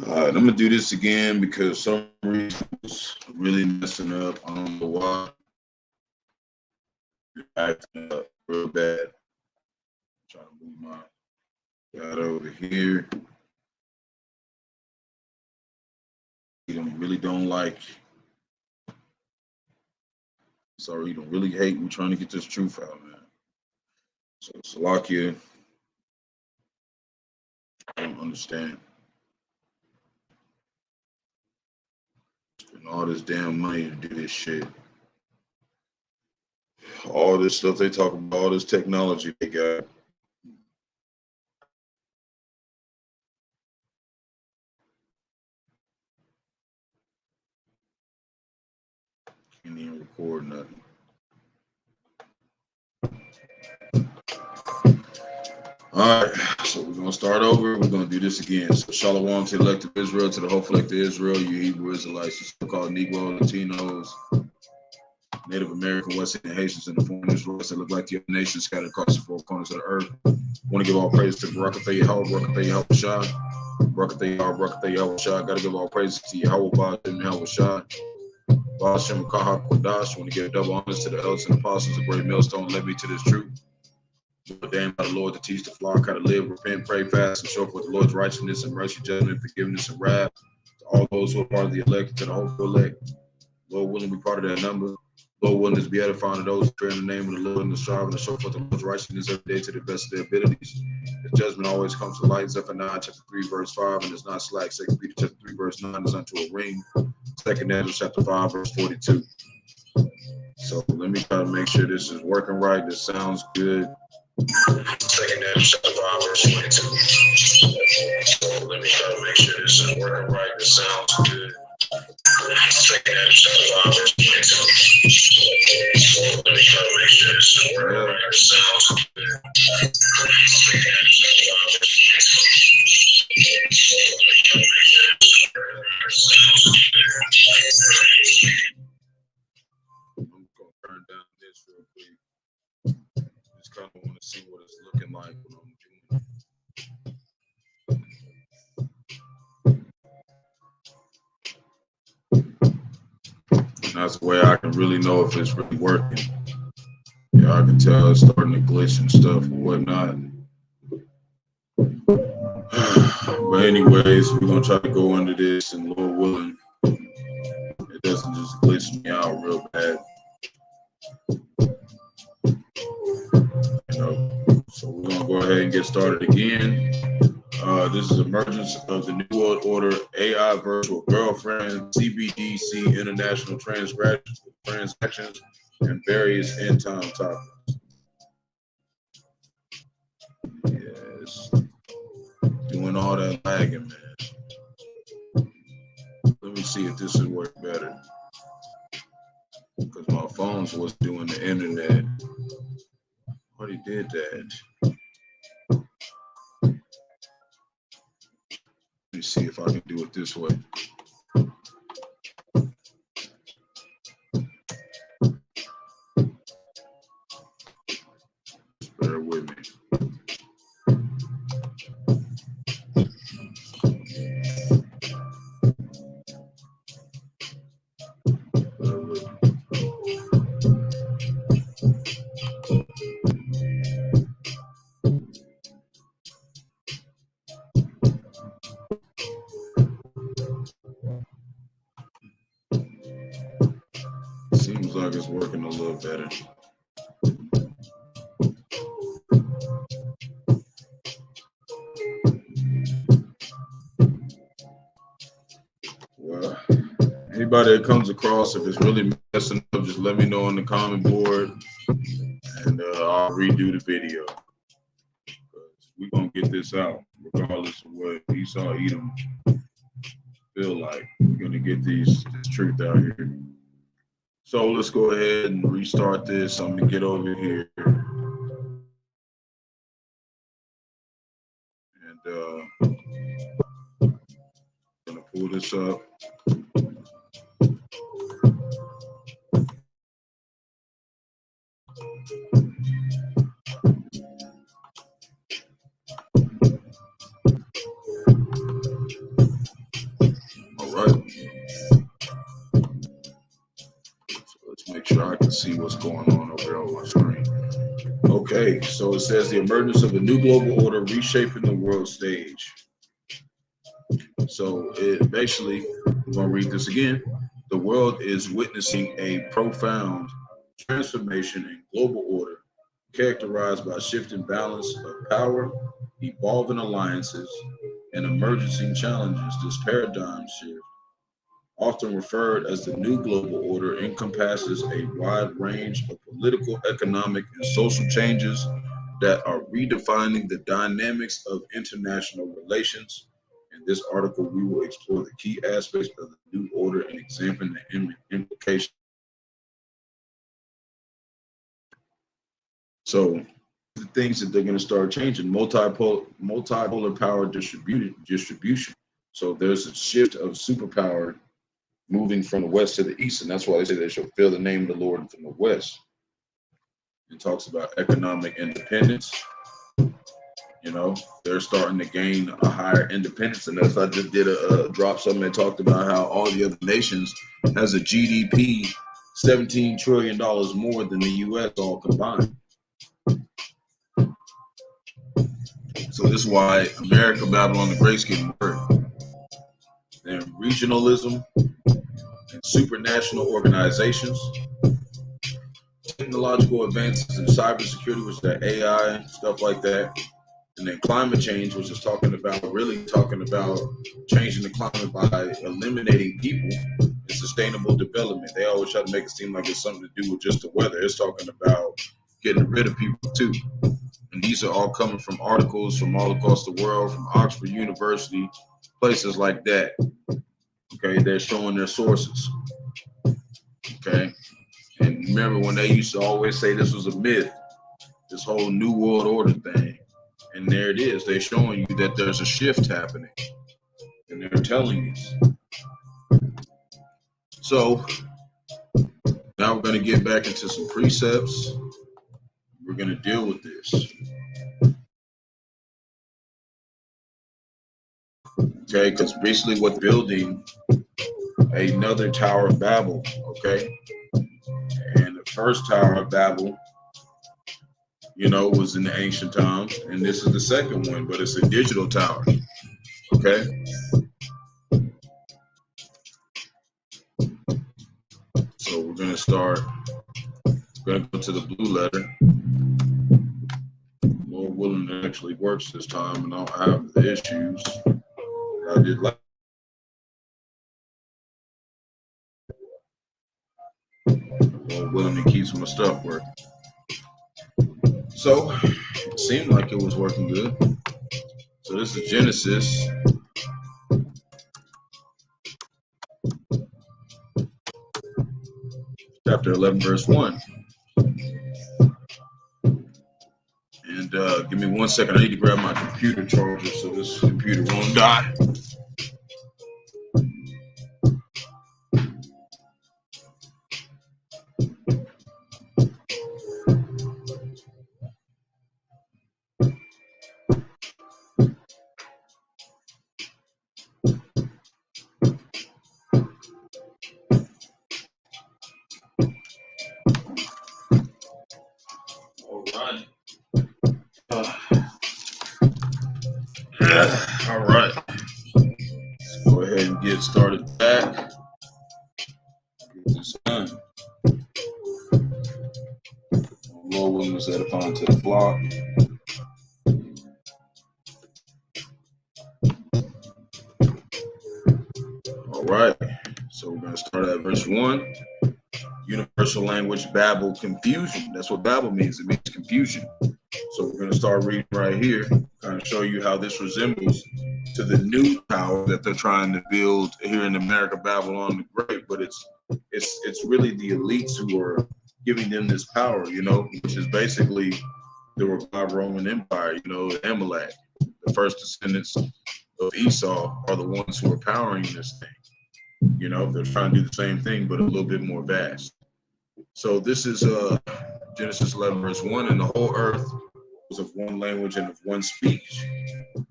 All right, I'm gonna do this again because some reason it's really messing up. I don't know why. It's acting up real bad. I'm trying to move my guy over here. He really don't like. Sorry, he don't really hate. We're trying to get this truth out, man. So Salakia, I don't understand. And all this damn money to do this shit. All this stuff they talk about, all this technology they got. Can't even record nothing. All right, so we're gonna start over. We're gonna do this again. So Shalom to the elect of Israel, to the hopeful elect of Israel, you Hebrew Israelites, you so-called Negro, Latinos, Native American, West Indian, Haitians, and the foreign Israelites that look like the other nations scattered across the four corners of the earth. I want to give all praise to Barak, Yahawah, Barak, Yahawashi. Got to give all praise to Yahawah, Yahawashi. Bahasham, Qadash. I want to give double honors to the elders and apostles. A great millstone led me to this truth. Ordained by the Lord to teach the flock how to live, repent, pray, fast, and show forth the Lord's righteousness and mercy, judgment, forgiveness, and wrath. To all those who are part of the elect, to the hopeful elect. Lord willing to be part of that number. Lord willing to be edifying to those who pray in the name of the Lord and the striving to show forth the Lord's righteousness every day to the best of their abilities. The judgment always comes to light. Zephaniah chapter 3, verse 5, and it's not slack. 2 Peter chapter 3, verse 9 is unto a ring. 2 Ezra chapter 5, verse 42. So let me try to make sure this is working right. This sounds good. 2 Ezra chapter 5, verse 22. So let me try to make sure this is working right. This sounds good. 2 Ezra chapter 5, verse 22. So let me try to make sure this is working right. This sounds good. 2 Ezra chapter 5, verse 22. So let me try to make sure this is working right. This sounds good. I'm gonna turn down this real quick. Just kind of want to see what it's looking like when I'm doing it. That's the way I can really know if it's really working. Yeah, I can tell it's starting to glitch and stuff and whatnot. But anyways, we're gonna try to go under this, and Lord willing, it doesn't just glitch me out real bad. You know, so we're gonna go ahead and get started again. This is Emergence of the New World Order AI Virtual Girlfriend, CBDC International Transactions, and various end time topics. Yes, doing all that lagging, man. Let me see if this will work better, because my phones was doing the internet. Already did that. Let me see if I can do it this way. Just bear with me. Seems like it's working a little better. Well, anybody that comes across, if it's really messing up, just let me know on the comment board, and I'll redo the video. We're going to get this out, regardless of what Esau Edom feel like. We're going to get this truth out here. So let's go ahead and restart this. I'm going to get over here. And I'm going to pull this up. Let's see what's going on over here on my screen. Okay, so it says the emergence of a new global order reshaping the world stage. So it basically, I'm going to read this again. The world is witnessing a profound transformation in global order, characterized by shifting balance of power, evolving alliances, and emerging challenges. This paradigm shift, often referred as the new global order, encompasses a wide range of political, economic, and social changes that are redefining the dynamics of international relations. In this article, we will explore the key aspects of the new order and examine the implications. So, the things that they're going to start changing: multipolar power distribution. So there's a shift of superpower moving from the west to the east, and that's why they say they shall fear the name of the Lord from the west. It talks about economic independence. You know, they're starting to gain a higher independence, and that's I just did a drop something that talked about how all the other nations has a GDP $17 trillion more than the U.S. all combined. So this is why America, Babylon the Great's getting work. Then regionalism and supranational organizations, technological advances in cybersecurity, which is that AI, stuff like that. And then climate change, which is really talking about changing the climate by eliminating people and sustainable development. They always try to make it seem like it's something to do with just the weather. It's talking about getting rid of people too. And these are all coming from articles from all across the world, from Oxford University, places like that. Okay, they're showing their sources. Okay, and remember when they used to always say this was a myth, this whole New World Order thing. And there it is. They're showing you that there's a shift happening. And they're telling you. So now we're going to get back into some precepts. We're going to deal with this. Okay, because basically we're building another Tower of Babel. Okay. And the first Tower of Babel, you know, was in the ancient times, and this is the second one, but it's a digital tower. Okay. So we're gonna start. We're gonna go to the blue letter. Lord willing, it actually works this time, and I don't have the issues I did last. Lord willing, it keeps my stuff working. So it seemed like it was working good. So this is Genesis. Chapter 11, verse 1. And give me 1 second. I need to grab my computer charger so this computer won't die. All right. Let's go ahead and get started back. Get this done. Lord willing, was set upon to the block. All right. So we're going to start at verse 1. Universal language, Babel, confusion. That's what Babel means. It means confusion. So we're going to start reading right here, kind of show you how this resembles to the new power that they're trying to build here in America, Babylon the Great. But it's really the elites who are giving them this power, you know, which is basically the revived Roman Empire, you know, Amalek. The first descendants of Esau are the ones who are powering this thing. You know, they're trying to do the same thing, but a little bit more vast. So this is Genesis 11, verse 1. And the whole earth was of one language and of one speech.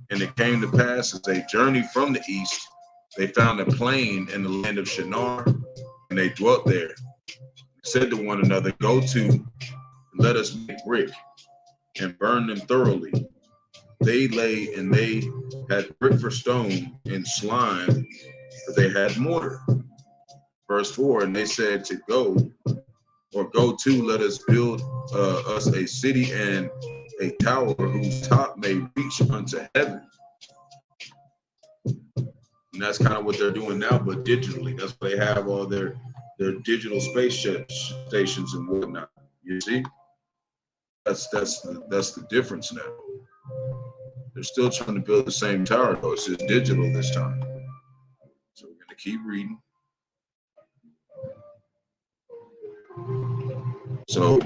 And it came to pass as they journeyed from the east, they found a plain in the land of Shinar, and they dwelt there. said to one another, go to, let us make brick and burn them thoroughly. They lay and they had brick for stone and slime, but they had mortar. Verse 4, and they said to go to, let us build us a city and a tower whose top may reach unto heaven. And that's kind of what they're doing now, but digitally. That's why they have all their digital space stations and whatnot. You see? That's the difference now. They're still trying to build the same tower, though. It's just digital this time. So we're gonna keep reading. So,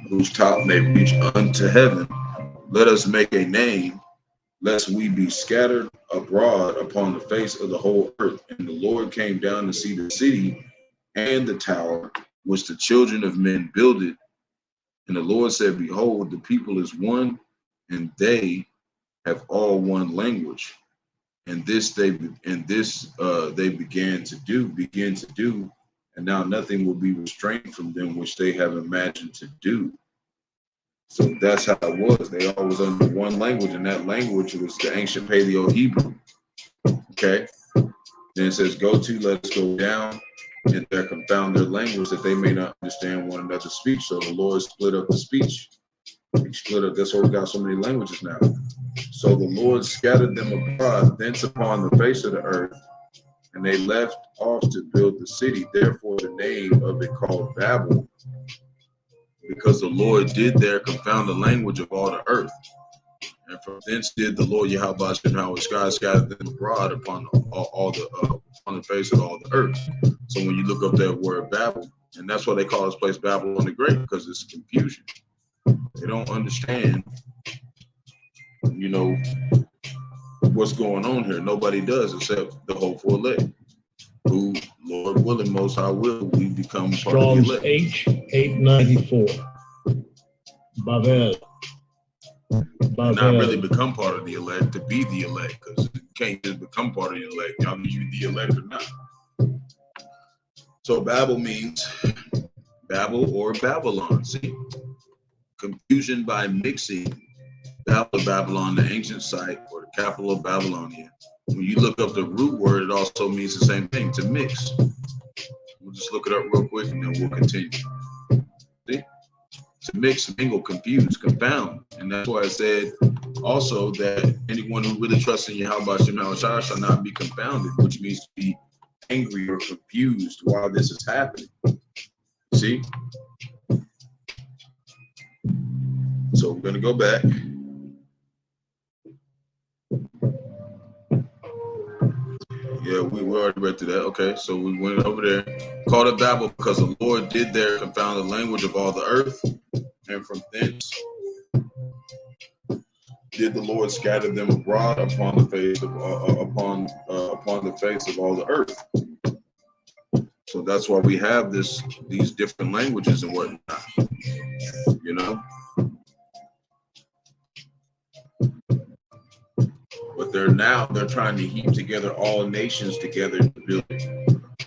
whose top may reach unto heaven, let us make a name, lest we be scattered abroad upon the face of the whole earth. And the Lord came down to see the city and the tower which the children of men builded. And the Lord said, behold, the people is one, and they have all one language. And this they began to do, and now nothing will be restrained from them which they have imagined to do. So that's how it was. They all was under one language, and that language was the ancient Paleo Hebrew. Okay. Then it says, go to, let us go down, and there confound their language, that they may not understand one another's speech. So the Lord split up the speech. He split up. That's why we got so many languages now. So the Lord scattered them abroad thence upon the face of the earth, and they left off to build the city. Therefore the name of it called Babel, because the Lord did there confound the language of all the earth. And from thence did the Lord Yahawashi and Yahawashi scattered them abroad upon on the face of all the earth. So when you look up that word Babel, and that's why they call this place Babylon the Great, because it's confusion. They don't understand, you know, what's going on here. Nobody does except the hopeful elect, who, Lord willing, most high will, we become part of the elect. H 894. Babel. Not really become part of the elect, to be the elect, because you can't just become part of the elect. Y'all know you the elect or not. So Babel means Babel or Babylon. See, confusion by mixing Babylon, the ancient site or the capital of Babylonia. When you look up the root word, it also means the same thing, to mix. We'll just look it up real quick and then we'll continue. See? To mix, mingle, confuse, confound. And that's why I said also that anyone who really trusts in Yahawashi shall not be confounded, which means to be angry or confused while this is happening. See? So we're going to go back. Yeah, we already read through that. Okay, so we went over there. Called it Babel because the Lord did there confound the language of all the earth. And from thence did the Lord scatter them abroad upon the face of upon the face of all the earth. So that's why we have these different languages and whatnot. You know. But they're trying to heap together all nations together to build it.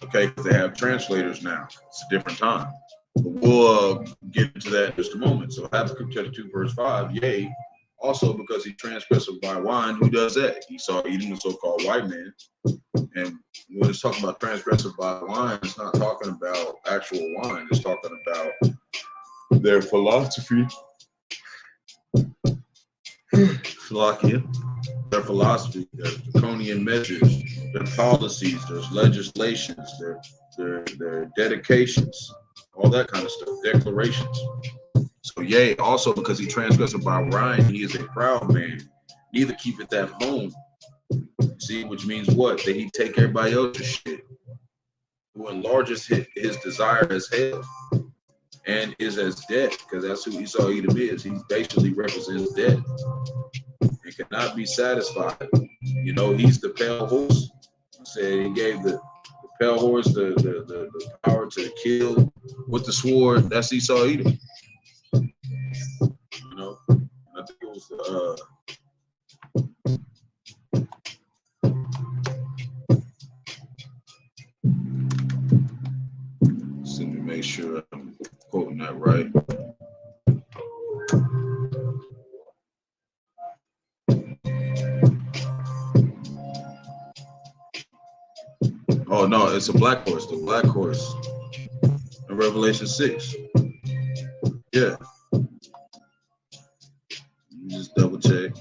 Okay, because they have translators now. It's a different time. But we'll get into that in just a moment. So Habakkuk chapter 2, verse 5, yea, also because he transgressed by wine, who does that? Esau eating the so-called white man. And when it's talking about transgressive by wine, it's not talking about actual wine. It's talking about their philosophy. Their philosophy, their draconian measures, their policies, their legislations, their dedications, all that kind of stuff, declarations. So yea, also because he transgressed by wine, he is a proud man, neither keepeth that home. See, which means what? That he take everybody else's shit, who enlarges his desire as hell and is as death, because that's who Esau Edom is. He basically represents death. It cannot be satisfied. You know, he's the pale horse. He said he gave the pale horse the power to kill with the sword. That's Esau Edom. You know, I think it was let me make sure Oh no, it's a black horse. The black horse in Revelation 6. Yeah. You just double check.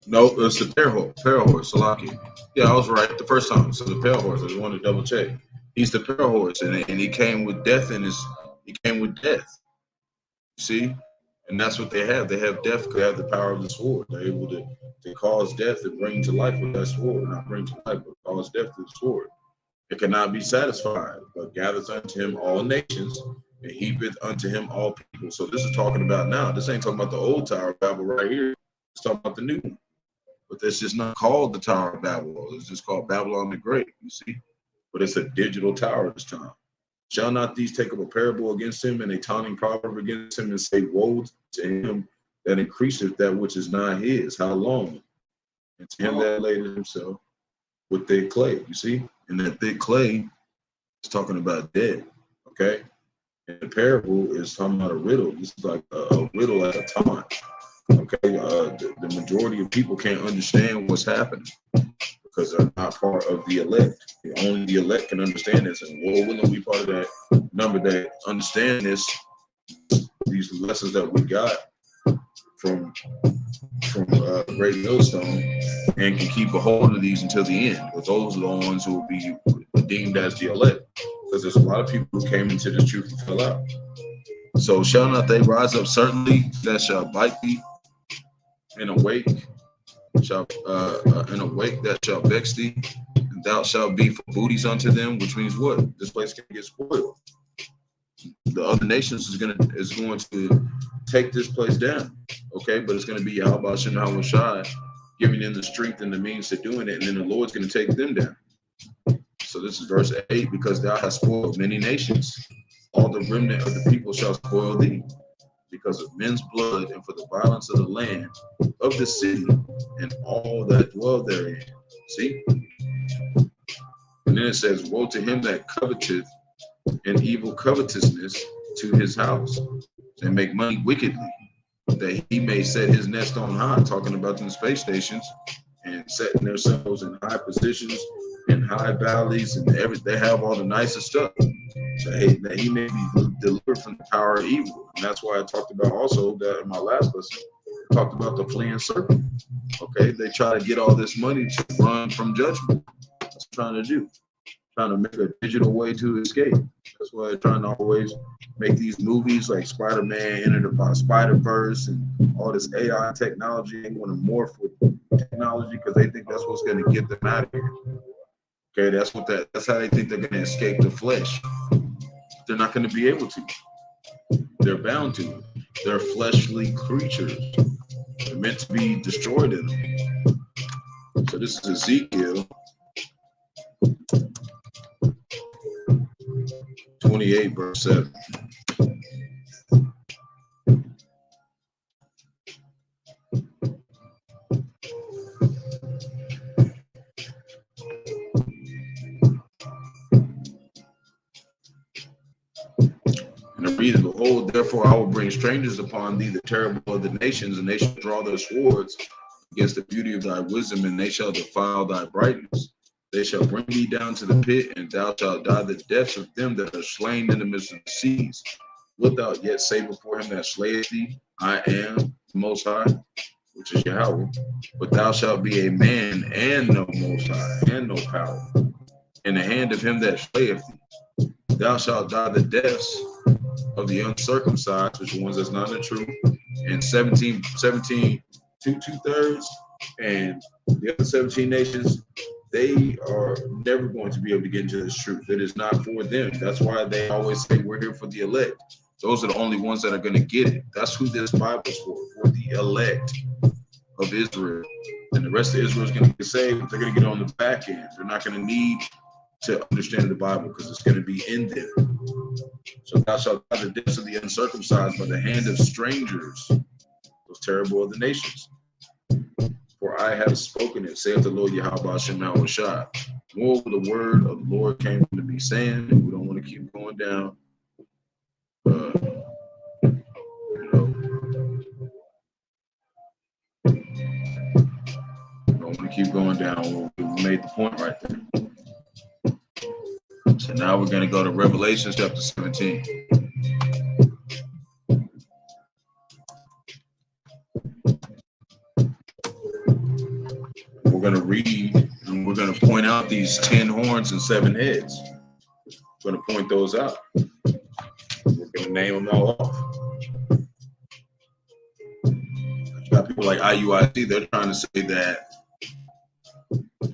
No, it's the pale horse, Salaki. Yeah, I was right the first time. So the pale horse, I just wanted to double check. He's the pale horse, and he came with death in his. He came with death. See, and that's what they have. They have death because they have the power of the sword. They're able to cause death and bring to life with that sword, not bring to life, but cause death with the sword. It cannot be satisfied, but gathereth unto him all nations, and heapeth unto him all people. So this is talking about now. This ain't talking about the old Tower of Babel right here. It's talking about the new one. But it's just not called the Tower of Babel. It's just called Babylon the Great, you see? But it's a digital tower this time. Shall not these take up a parable against him and a taunting proverb against him and say, woe to him that increaseth that which is not his? How long? And to him that laid himself with thick clay, you see? And that thick clay is talking about dead, okay? And the parable is talking about a riddle. This is like a riddle at a time. Okay, the majority of people can't understand what's happening because they're not part of the elect. Only the elect can understand this, and Lord willing, we part of that number that understand this. These lessons that we got from Great Millstone, and can keep a hold of these until the end. But those are the ones who will be deemed as the elect, because there's a lot of people who came into the truth and fell out. So shall not they rise up certainly that shall bite thee? And awake that shall vex thee, and thou shalt be for booties unto them, which means what? This place can get spoiled. The other nations is going to take this place down, okay? But it's going to be Yahawashi giving them the strength and the means to doing it, and then the Lord's going to take them down. So this is verse 8, because thou hast spoiled many nations, all the remnant of the people shall spoil thee, because of men's blood and for the violence of the land, of the city, and all that dwell therein. See? And then it says, woe to him that coveteth an evil covetousness to his house, and make money wickedly, that he may set his nest on high, talking about them space stations, and setting themselves in high positions, in high valleys, and they have all the nicest stuff. That he may be delivered from the power of evil. And that's why I talked about also that in my last lesson, I talked about the fleeing serpent. Okay, they try to get all this money to run from judgment. That's what they're trying to do. Trying to make a digital way to escape. That's why they're trying to always make these movies like Spider-Man, Enter the Spider-Verse, and all this AI technology. They want to morph with technology because they think that's what's going to get them out of here. Okay, that's how they think they're going to escape the flesh. They're not going to be able to. They're bound to. They're fleshly creatures. They're meant to be destroyed in them. So this is Ezekiel 28, verse 7. And I read, behold, therefore I will bring strangers upon thee, the terrible of the nations, and they shall draw their swords against the beauty of thy wisdom, and they shall defile thy brightness. They shall bring thee down to the pit, and thou shalt die the deaths of them that are slain in the midst of the seas. Wilt thou yet say before him that slayeth thee, I am the Most High, which is Yahawah? But thou shalt be a man and no Most High, and no power, in the hand of him that slayeth thee. Thou shalt die the deaths of the uncircumcised, which are ones that's not in the truth, and 17 2/3, and the other 17 nations, they are never going to be able to get into this truth. It is not for them. That's why they always say we're here for the elect. Those are the only ones that are going to get it. That's who this Bible is for the elect of Israel. And the rest of Israel is going to get saved. They're going to get on the back end. They're not going to need to understand the Bible because it's going to be in them. So thou shalt die the deaths of the uncircumcised by the hand of strangers, those terrible of the nations. For I have spoken it, saith the Lord Yahawah Shem Yahawashi. Moreover, the word of the Lord came to me, saying, we don't want to keep going down. You know, we don't want to keep going down. We made the point right there. So now we're going to go to Revelation chapter 17. We're going to read and we're going to point out these 10 horns and 7 heads. We're going to point those out. We're going to name them all off. You got people like IUIC, they're trying to say that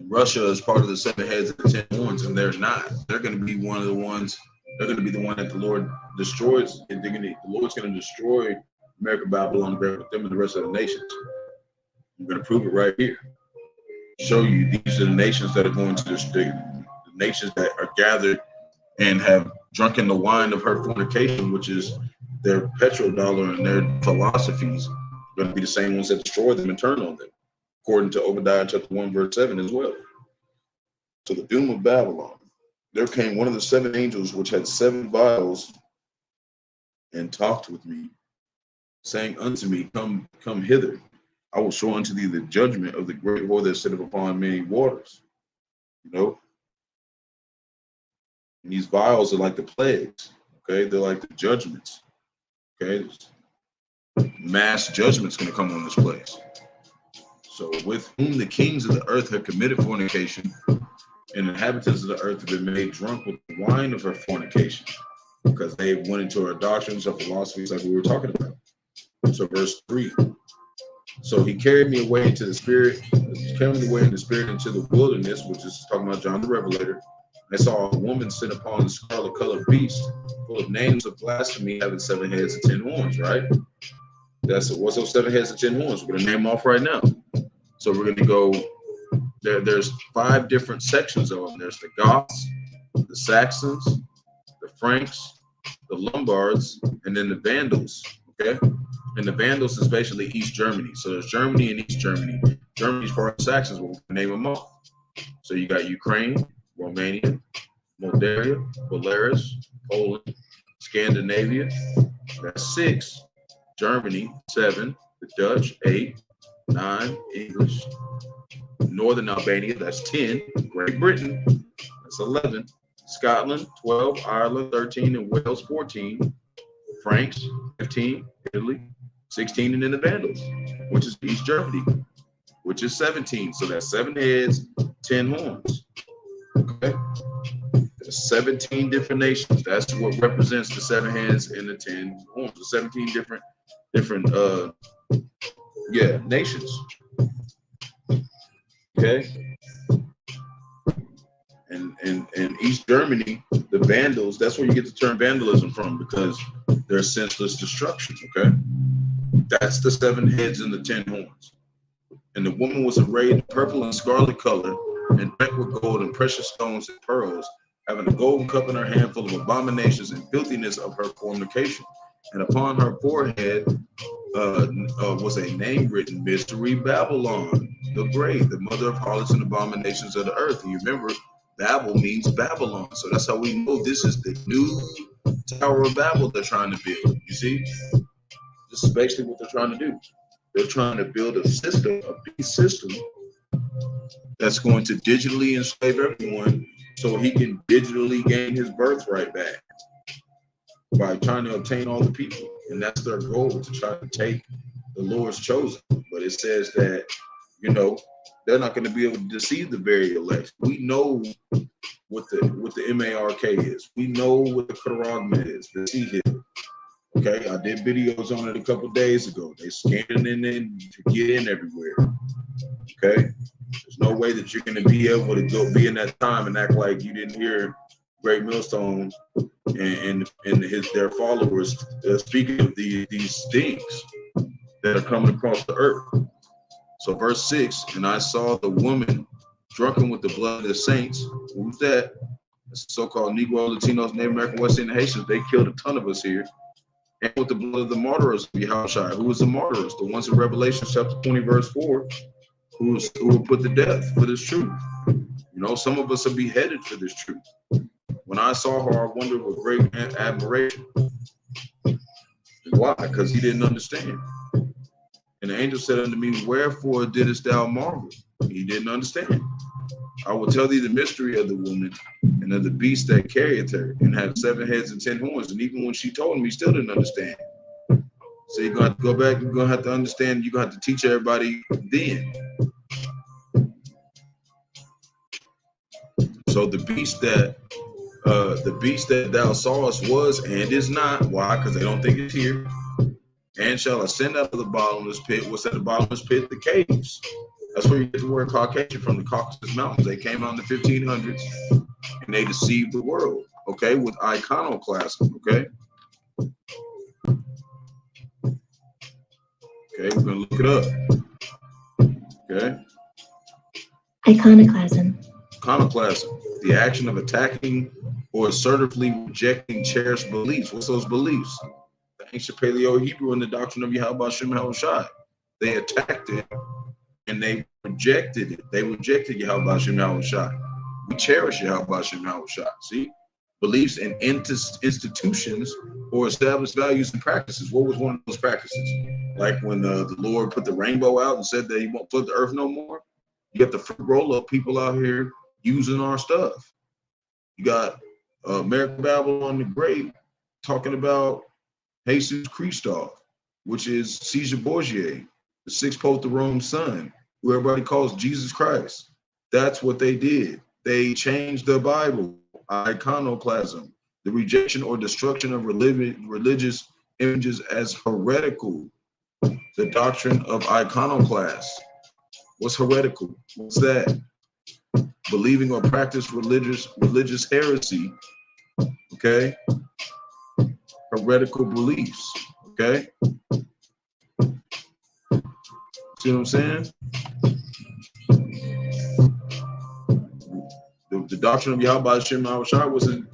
Russia is part of the 7 heads and the 10 horns, and they're not. They're going to be one of the ones, they're going to be the one that the Lord destroys. And the Lord's going to destroy America, Babylon, with them and the rest of the nations. I'm going to prove it right here. Show you these are the nations that are going to destroy, the nations that are gathered and have drunken the wine of her fornication, which is their petrodollar and their philosophies, are going to be the same ones that destroy them and turn on them, according to Obadiah chapter 1, verse 7 as well. To the doom of Babylon, there came one of the 7 angels which had 7 vials and talked with me, saying unto me, Come hither. I will show unto thee the judgment of the great whore that sitteth upon many waters. You know? And these vials are like the plagues, okay? They're like the judgments, okay? Mass judgment's going to come on this place. So with whom the kings of the earth have committed fornication, and the inhabitants of the earth have been made drunk with the wine of her fornication, because they went into her doctrines, her philosophies, like we were talking about. So verse 3. So he carried me away into the spirit, into the wilderness, which is talking about John the Revelator. I saw a woman sit upon a scarlet colored beast, full of names of blasphemy, having 7 heads and 10 horns, right? What's those 7 heads and 10 horns? We're going to name them off right now. So we're going to go, there's 5 different sections of them. There's the Goths, the Saxons, the Franks, the Lombards, and then the Vandals, okay? And the Vandals is basically East Germany. So there's Germany and East Germany. Germany's part of the Saxons, we'll name them off. So you got Ukraine, Romania, Moldavia, Belarus, Poland, Scandinavia, that's 6. Germany, 7. The Dutch, 8. 9. English. Northern Albania, that's 10. Great Britain, that's 11. Scotland, 12. Ireland, 13. And Wales, 14. Franks, 15. Italy, 16. And then the Vandals, which is East Germany, which is 17. So that's 7 heads, 10 horns. Okay. There's 17 different nations. That's what represents the 7 heads and the 10 horns. The 17 different nations. Okay. And East Germany, the Vandals, that's where you get the term vandalism from, because they're senseless destruction. Okay. That's the 7 heads and the 10 horns. And the woman was arrayed in purple and scarlet color, and decked with gold and precious stones and pearls, having a golden cup in her hand full of abominations and filthiness of her fornication. And upon her forehead was a name written, Mystery Babylon, the Great, the mother of harlots and abominations of the earth. And you remember, Babel means Babylon. So that's how we know this is the new Tower of Babel they're trying to build. You see? This is basically what they're trying to do. They're trying to build a system, a beast system, that's going to digitally enslave everyone so he can digitally gain his birthright back by trying to obtain all the people. And that's their goal, to try to take the Lord's chosen. But it says that, you know, they're not going to be able to deceive the very elect. We know what the MARK is. We know what the Karagma is, the Sea Hill. Okay, I did videos on it a couple days ago. They scanning in to get in everywhere. Okay, there's no way that you're going to be able to go be in that time and act like you didn't hear Great Millstone and their followers speaking of these things that are coming across the earth. So verse 6, and I saw the woman drunken with the blood of the saints. Who's that? That's the so-called Negro, Latinos, Native American, West Indian Haitians. They killed a ton of us here. And with the blood of the martyrs of Yahawashi. Who was the martyrs? The ones in Revelation chapter 20, verse 4, who were put to death for this truth. You You know, some of us are beheaded for this truth. When I saw her, I wondered with great admiration. Why? Because he didn't understand. And the angel said unto me, wherefore didst thou marvel? He didn't understand. I will tell thee the mystery of the woman and of the beast that carrieth her, and had 7 heads and 10 horns. And even when she told him, he still didn't understand. So you're going to have to go back. You're going to have to understand. You're going to have to teach everybody then. So the beast that thou sawest was and is not. Why? Because they don't think it's here. And shall ascend out of the bottomless pit. What's at the bottomless pit? The caves. That's where you get the word Caucasian from, the Caucasus Mountains. They came out in the 1500s and they deceived the world, okay, with iconoclasm, okay? Okay, we're going to look it up, okay? Iconoclasm. Iconoclasm, the action of attacking or assertively rejecting cherished beliefs. What's those beliefs? The ancient Paleo-Hebrew and the doctrine of Bahasham, Yahawashi. They attacked it and they rejected it. They rejected Yahawashi, Yahawashi. We cherish Yahawashi, Yahawashi. See? Beliefs in institutions or established values and practices. What was one of those practices? Like when the Lord put the rainbow out and said that he won't flood the earth no more. You got the free roll up people out here using our stuff. You got American Babylon the Great talking about Jesus Christoph, which is Caesar Borgia, the 6th Pope of Rome's son, who everybody calls Jesus Christ. That's what they did. They changed the Bible. Iconoclasm, the rejection or destruction of religious images as heretical. The doctrine of iconoclasts. What's heretical? What's that? Believing or practice religious heresy. Okay? Heretical beliefs. Okay? See what I'm saying? The doctrine of Yahawashi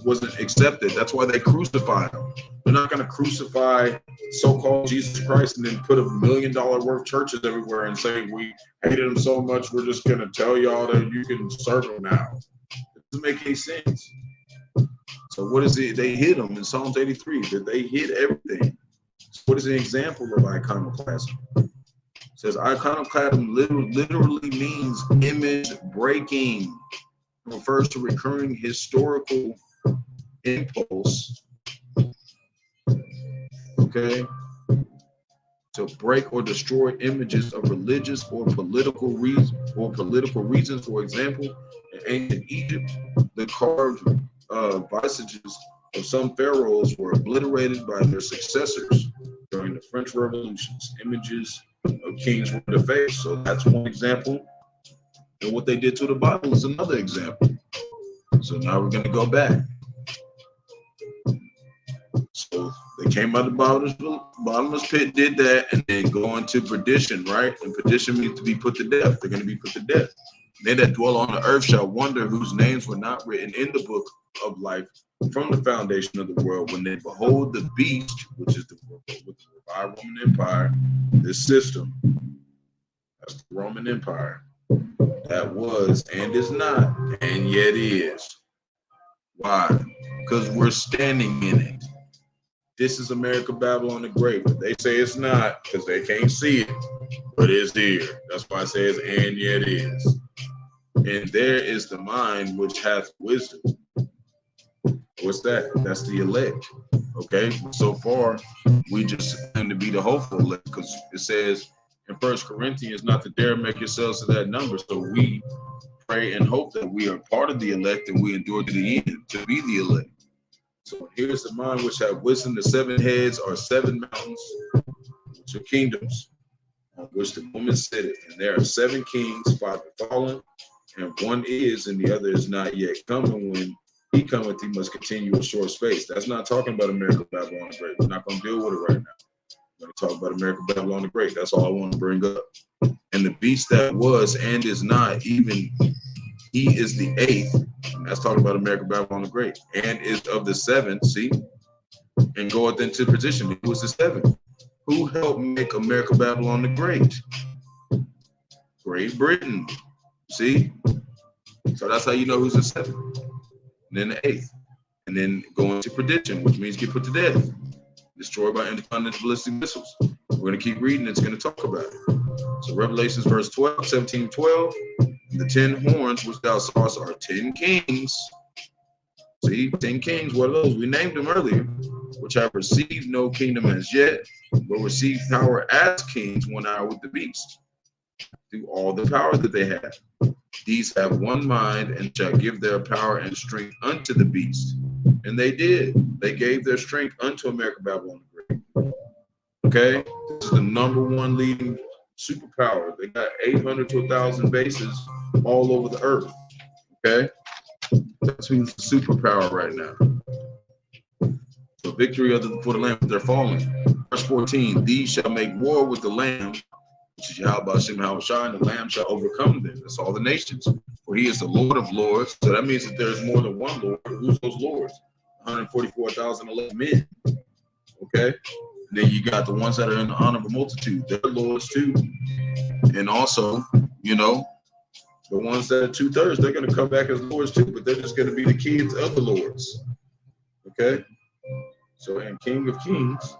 wasn't accepted. That's why they crucified him. They're not going to crucify so-called Jesus Christ and then put $1 million worth churches everywhere and say we hated him so much we're just going to tell y'all that you can serve him now. It doesn't make any sense. So what is it? They hid him in Psalms 83. That they hid everything. So what is an example of iconoclasm? It says iconoclasm literally means image breaking. It refers to recurring historical impulse, okay, to break or destroy images of religious or political reasons. For example, in ancient Egypt, the carved visages of some pharaohs were obliterated by their successors during the French Revolutions. Images of kings were defaced. So that's one example. And what they did to the Bible is another example. So now we're going to go back. So they came out of the bottomless pit, did that, and then go into perdition, right? And perdition means to be put to death. They're going to be put to death. They that dwell on the earth shall wonder, whose names were not written in the book of life from the foundation of the world, when they behold the beast, which is the Roman Empire, this system. That's the Roman Empire. That was and is not and yet is. Why? Because we're standing in it. This is America Babylon the Great, but they say it's not because they can't see it, but it's here. That's why it says and yet is. And there is the mind which hath wisdom. What's that? That's the elect. Okay, so far we just claim to be the hopeful elect because it says in 1 Corinthians not to dare make yourselves to that number. So we pray and hope that we are part of the elect and we endure to the end to be the elect. So here's the mind which have wisdom. The 7 heads are 7 mountains, which are kingdoms, on which the woman sitteth. And there are 7 kings, 5 are fallen, and 1 is, and the other is not yet coming. When he cometh, he must continue a short space. That's not talking about America Babylon the Great. We're not going to deal with it right now. We're going to talk about America Babylon the Great. That's all I want to bring up. And the beast that was and is not, even he is the 8th. And that's talking about America Babylon the Great. And is of the 7th, see, and goeth into position. It was the 7th. Who helped make America Babylon the Great? Great Britain. See? So that's how you know who's the 7th. And then the 8th. And then go into perdition, which means get put to death. Destroyed by intercontinental ballistic missiles. We're going to keep reading. It's going to talk about it. So Revelations verse 12, 17, 12. The 10 horns which thou sawest are 10 kings. See, 10 kings. What are those? We named them earlier, which have received no kingdom as yet, but receive power as kings 1 hour with the beast, through all the power that they have. These have one mind and shall give their power and strength unto the beast. And they did. They gave their strength unto America, Babylon the Great. Okay? This is the #1 leading superpower. They got 800 to 1,000 bases all over the earth. Okay? That's who's the superpower right now. So victory for the Lamb, they're falling. Verse 14, these shall make war with the Lamb, which is Yahawah, Bahasham, Yahawashi, and the Lamb shall overcome them. That's all the nations. For he is the Lord of lords. So that means that there's more than one Lord. Who's those lords? 144,011 men. Okay? And then you got the ones that are in the honorable multitude. They're lords too. And also, you know, the ones that are 2/3, they're going to come back as lords too, but they're just going to be the kids of the lords. Okay? So, and King of Kings,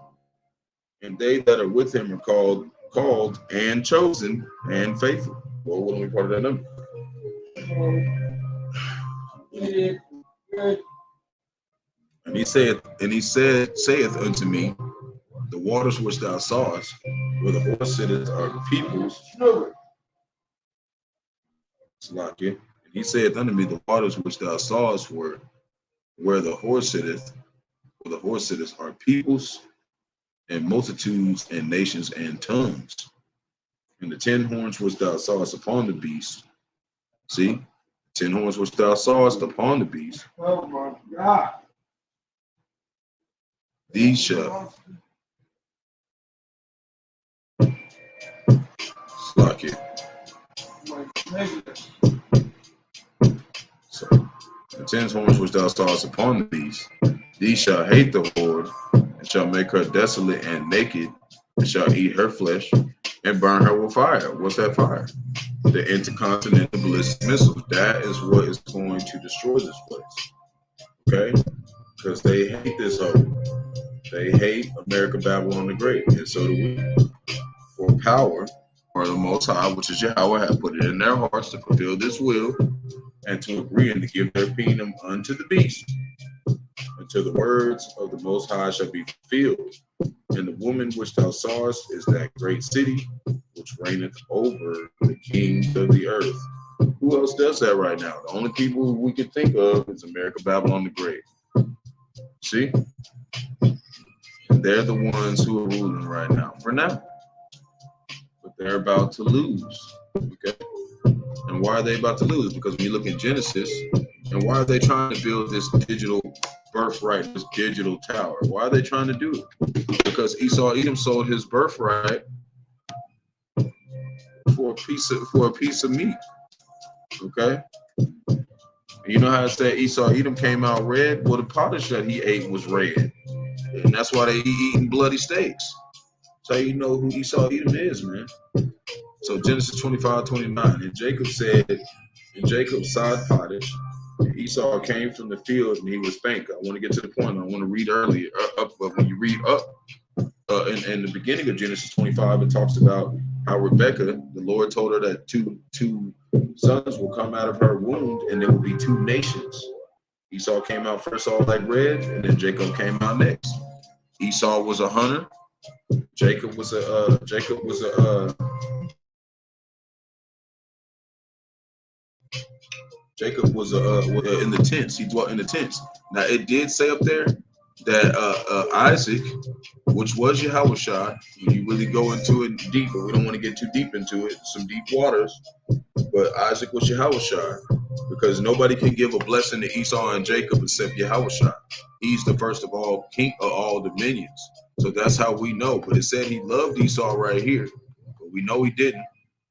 and they that are with him are called and chosen and faithful. Well, what are we part of that number? And he saith unto me, the waters which thou sawest, where the horse sitteth, are peoples. Slakia. And he saith unto me, the waters which thou sawest were where the horse sitteth, are peoples and multitudes and nations and tongues. And the 10 horns which thou sawest upon the beast, see, 10 horns which thou sawest upon the beast. Oh my God. These shall slack it. So the 10 horns which thou sawest upon the beast, these shall hate the whore, and shall make her desolate and naked, and shall eat her flesh, and burn her with fire. What's that fire? The intercontinental ballistic missiles. That is what is going to destroy this place. Okay? Because they hate this hope. They hate America, Babylon the Great, and so do we. For power, or the Most High, which is Yahawah, have put it in their hearts to fulfill this will, and to agree and to give their kingdom unto the beast, until the words of the Most High shall be fulfilled. And the woman which thou sawest is that great city, which reigneth over the kings of the earth. Who else does that right now? The only people we can think of is America, Babylon the Great. See? And they're the ones who are ruling right now, for now. But they're about to lose. Okay? And why are they about to lose? Because when you look at Genesis, and why are they trying to build this digital birthright, this digital tower? Why are they trying to do it? Because Edom sold his birthright for a piece of meat. Okay? And you know how I said Edom came out red? Well, the pottage that he ate was red. And that's why they eating bloody steaks. So you know who Edom is, man. So Genesis 25:29. And Jacob said, and Jacob side pottage. Esau came from the field and he was faint. I want to get to the point. I want to read earlier but when you read up in the beginning of Genesis 25, it talks about how Rebekah, the Lord told her that two sons will come out of her womb, and there will be 2 nations. Esau came out first all like red, and then Jacob came out next. Esau was a hunter. Jacob was in the tents. He dwelt in the tents. Now it did say up there that Isaac, which was Yahawashi, when you really go into it deep, but we don't want to get too deep into it, some deep waters, but Isaac was Yahawashi, because nobody can give a blessing to Esau and Jacob except Yahawashi. He's the first of all, king of all dominions. So that's how we know. But it said he loved Esau right here, but we know he didn't,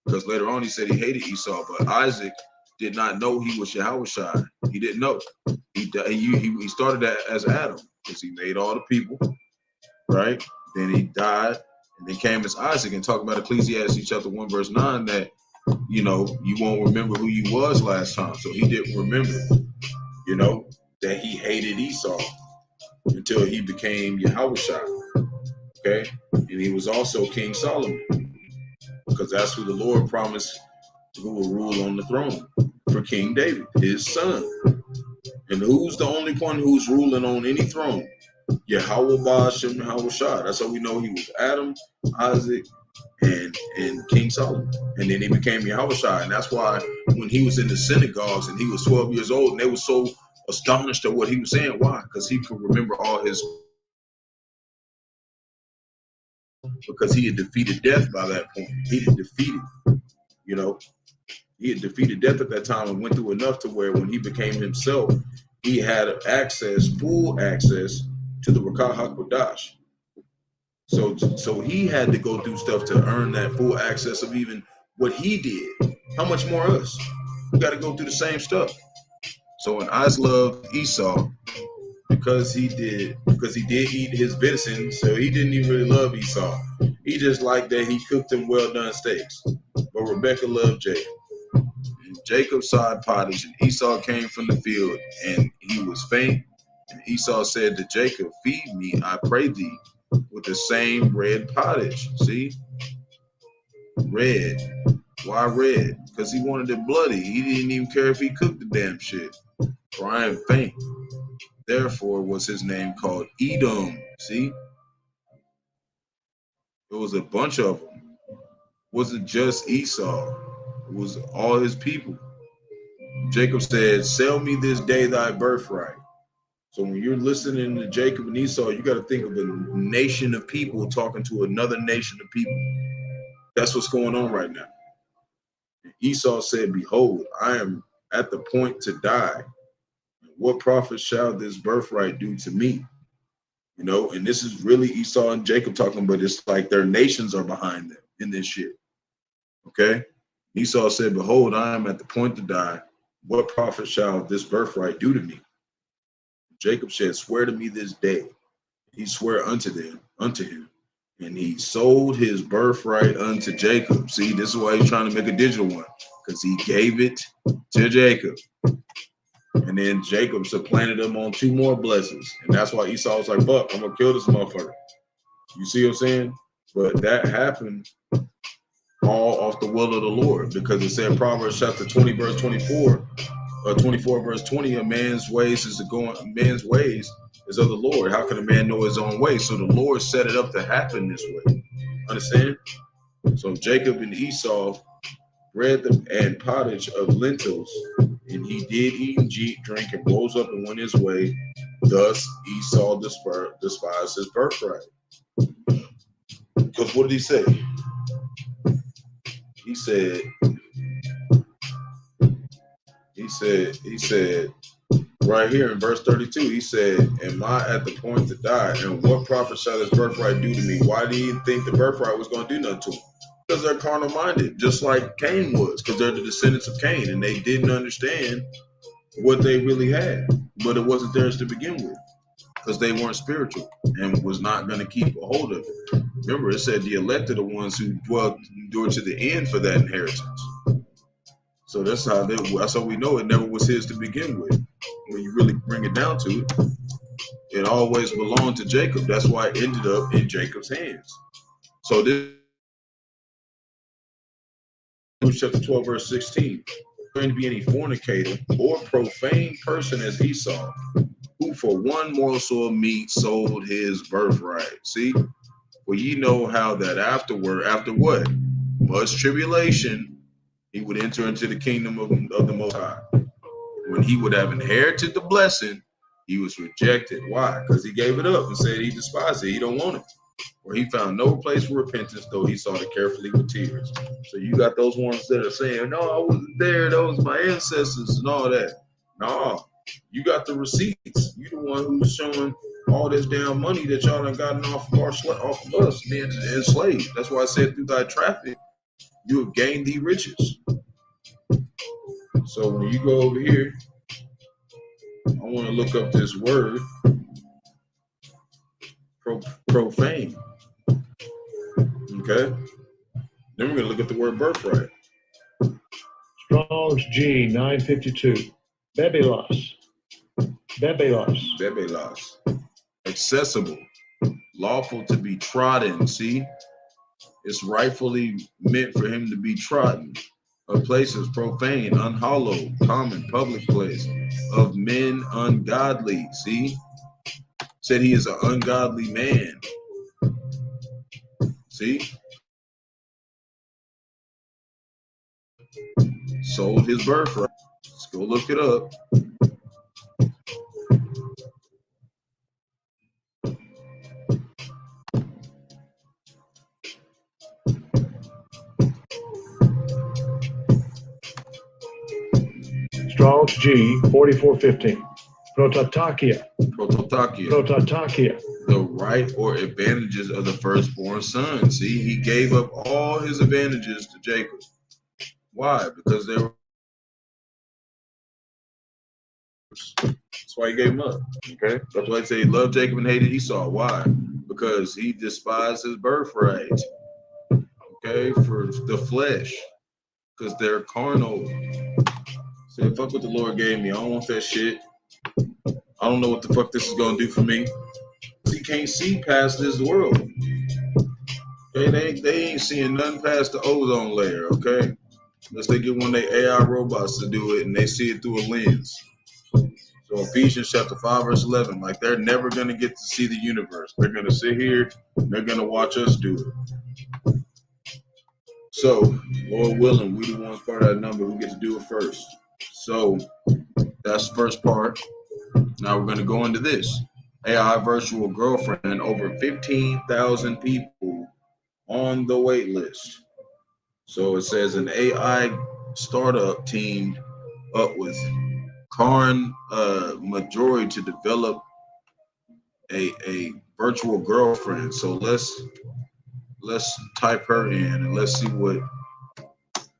because later on he said he hated Esau. But Isaac did not know he was Yahawashi. He didn't know. He started that as Adam, because he made all the people, right? Then he died, and then came as Isaac, and talking about Ecclesiastes chapter 1 verse 9 that you know, you won't remember who you was last time. So he didn't remember, you know, that he hated Esau until he became Yahawashi. Okay. And he was also King Solomon, because that's who the Lord promised who will rule on the throne for King David, his son. And who's the only one who's ruling on any throne? Yahawah, Bahasham, Yahawashi. That's how we know he was Adam, Isaac, and King Solomon. And then he became Yahawashi. And that's why when he was in the synagogues and he was 12 years old, and they were so astonished at what he was saying. Why? Because he could remember all his, because he had defeated death by that point. He had defeated, you know, he had defeated death at that time and went through enough to where when he became himself, he had access, full access to the Qadash. So he had to go through stuff to earn that full access of even what he did. How much more us? We got to go through the same stuff. So when Isaac loved Esau, because he did eat his venison, so he didn't even really love Esau. He just liked that he cooked him well done steaks. But Rebecca loved Jacob. And Jacob sawed pottage, and Esau came from the field, and he was faint. And Esau said to Jacob, "Feed me, I pray thee, with the same red pottage." See? Red. Why red? Because he wanted it bloody. He didn't even care if he cooked the damn shit. For I am faint. Therefore was his name called Edom. See? It was a bunch of them. It wasn't just Esau. It was all his people. Jacob said, "Sell me this day thy birthright." So when you're listening to Jacob and Esau, you got to think of a nation of people talking to another nation of people. That's what's going on right now. Esau said, "Behold, I am at the point to die. What profit shall this birthright do to me?" You know, and this is really Esau and Jacob talking, but it's like their nations are behind them in this shit. Okay? Esau said, "Behold, I am at the point to die. What profit shall this birthright do to me?" Jacob said, "Swear to me this day." He swore unto him, and he sold his birthright unto Jacob. See, this is why he's trying to make a digital one, because he gave it to Jacob. And then Jacob supplanted him on 2 more blessings. And that's why Esau was like, "Buck, I'm going to kill this motherfucker." You see what I'm saying? But that happened all off the will of the Lord, because it said Proverbs chapter 20, verse 24, 24, verse 20, man's ways is of the Lord. How can a man know his own way? So the Lord set it up to happen this way. Understand? So Jacob and Esau bread and pottage of lentils, and he did eat and drink and rose up and went his way. Thus Esau despised his birthright. Because what did he say? He said right here in verse 32, he said, "Am I at the point to die? And what profit shall this birthright do to me?" Why do you think the birthright was going to do nothing to him? Because they're carnal minded, just like Cain was, because they're the descendants of Cain, and they didn't understand what they really had. But it wasn't theirs to begin with, because they weren't spiritual and was not going to keep a hold of it. Remember, it said the elect are the ones who dwell endure to the end for that inheritance. So that's how we know it never was his to begin with. When you really bring it down to it, it always belonged to Jacob. That's why it ended up in Jacob's hands. So this chapter 12, verse 16. Going to be any fornicator or profane person as Esau, who for one morsel of meat sold his birthright. See? Well, you know how that after what? Much tribulation, he would enter into the kingdom of the Most High. When he would have inherited the blessing, he was rejected. Why? Because he gave it up and said he despised it. He don't want it. Or he found no place for repentance, though he sought it carefully with tears. So you got those ones that are saying, "No, I wasn't there. Those my ancestors and all that." No, you got the receipts. You the one who's showing all this damn money that y'all done gotten off of us being enslaved. That's why I said through thy traffic, you have gained the riches. So when you go over here, I want to look up this word, profane. Okay? Then we're going to look at the word birthright. Strong's G 952. Bebelos. Bebelos. Accessible. Lawful to be trodden. See? It's rightfully meant for him to be trodden. A place is profane, unhallowed, common, public place. Of men ungodly. See? Said he is an ungodly man. See? Sold his birthright. Let's go look it up. Strong's G 4415. Prototakia. The right or advantages of the firstborn son. See, he gave up all his advantages to Jacob. Why? Because they were. That's why he gave him up. Okay, that's why I say he loved Jacob and hated Esau. Why? Because he despised his birthright. Okay, for the flesh, because they're carnal. Say, fuck what the Lord gave me. I don't want that shit. I don't know what the fuck this is gonna do for me. He can't see past this world. Okay, they ain't seeing nothing past the ozone layer. Okay, unless they get one of their AI robots to do it and they see it through a lens. So Ephesians chapter 5 verse 11, like they're never gonna get to see the universe. They're gonna sit here and they're gonna watch us do it. So, Lord willing, we the ones part of that number who get to do it first. So that's the first part. Now we're going to go into this. AI virtual girlfriend, over 15,000 people on the wait list. So it says an AI startup teamed up with Karn Majori to develop a virtual girlfriend. So let's type her in and let's see what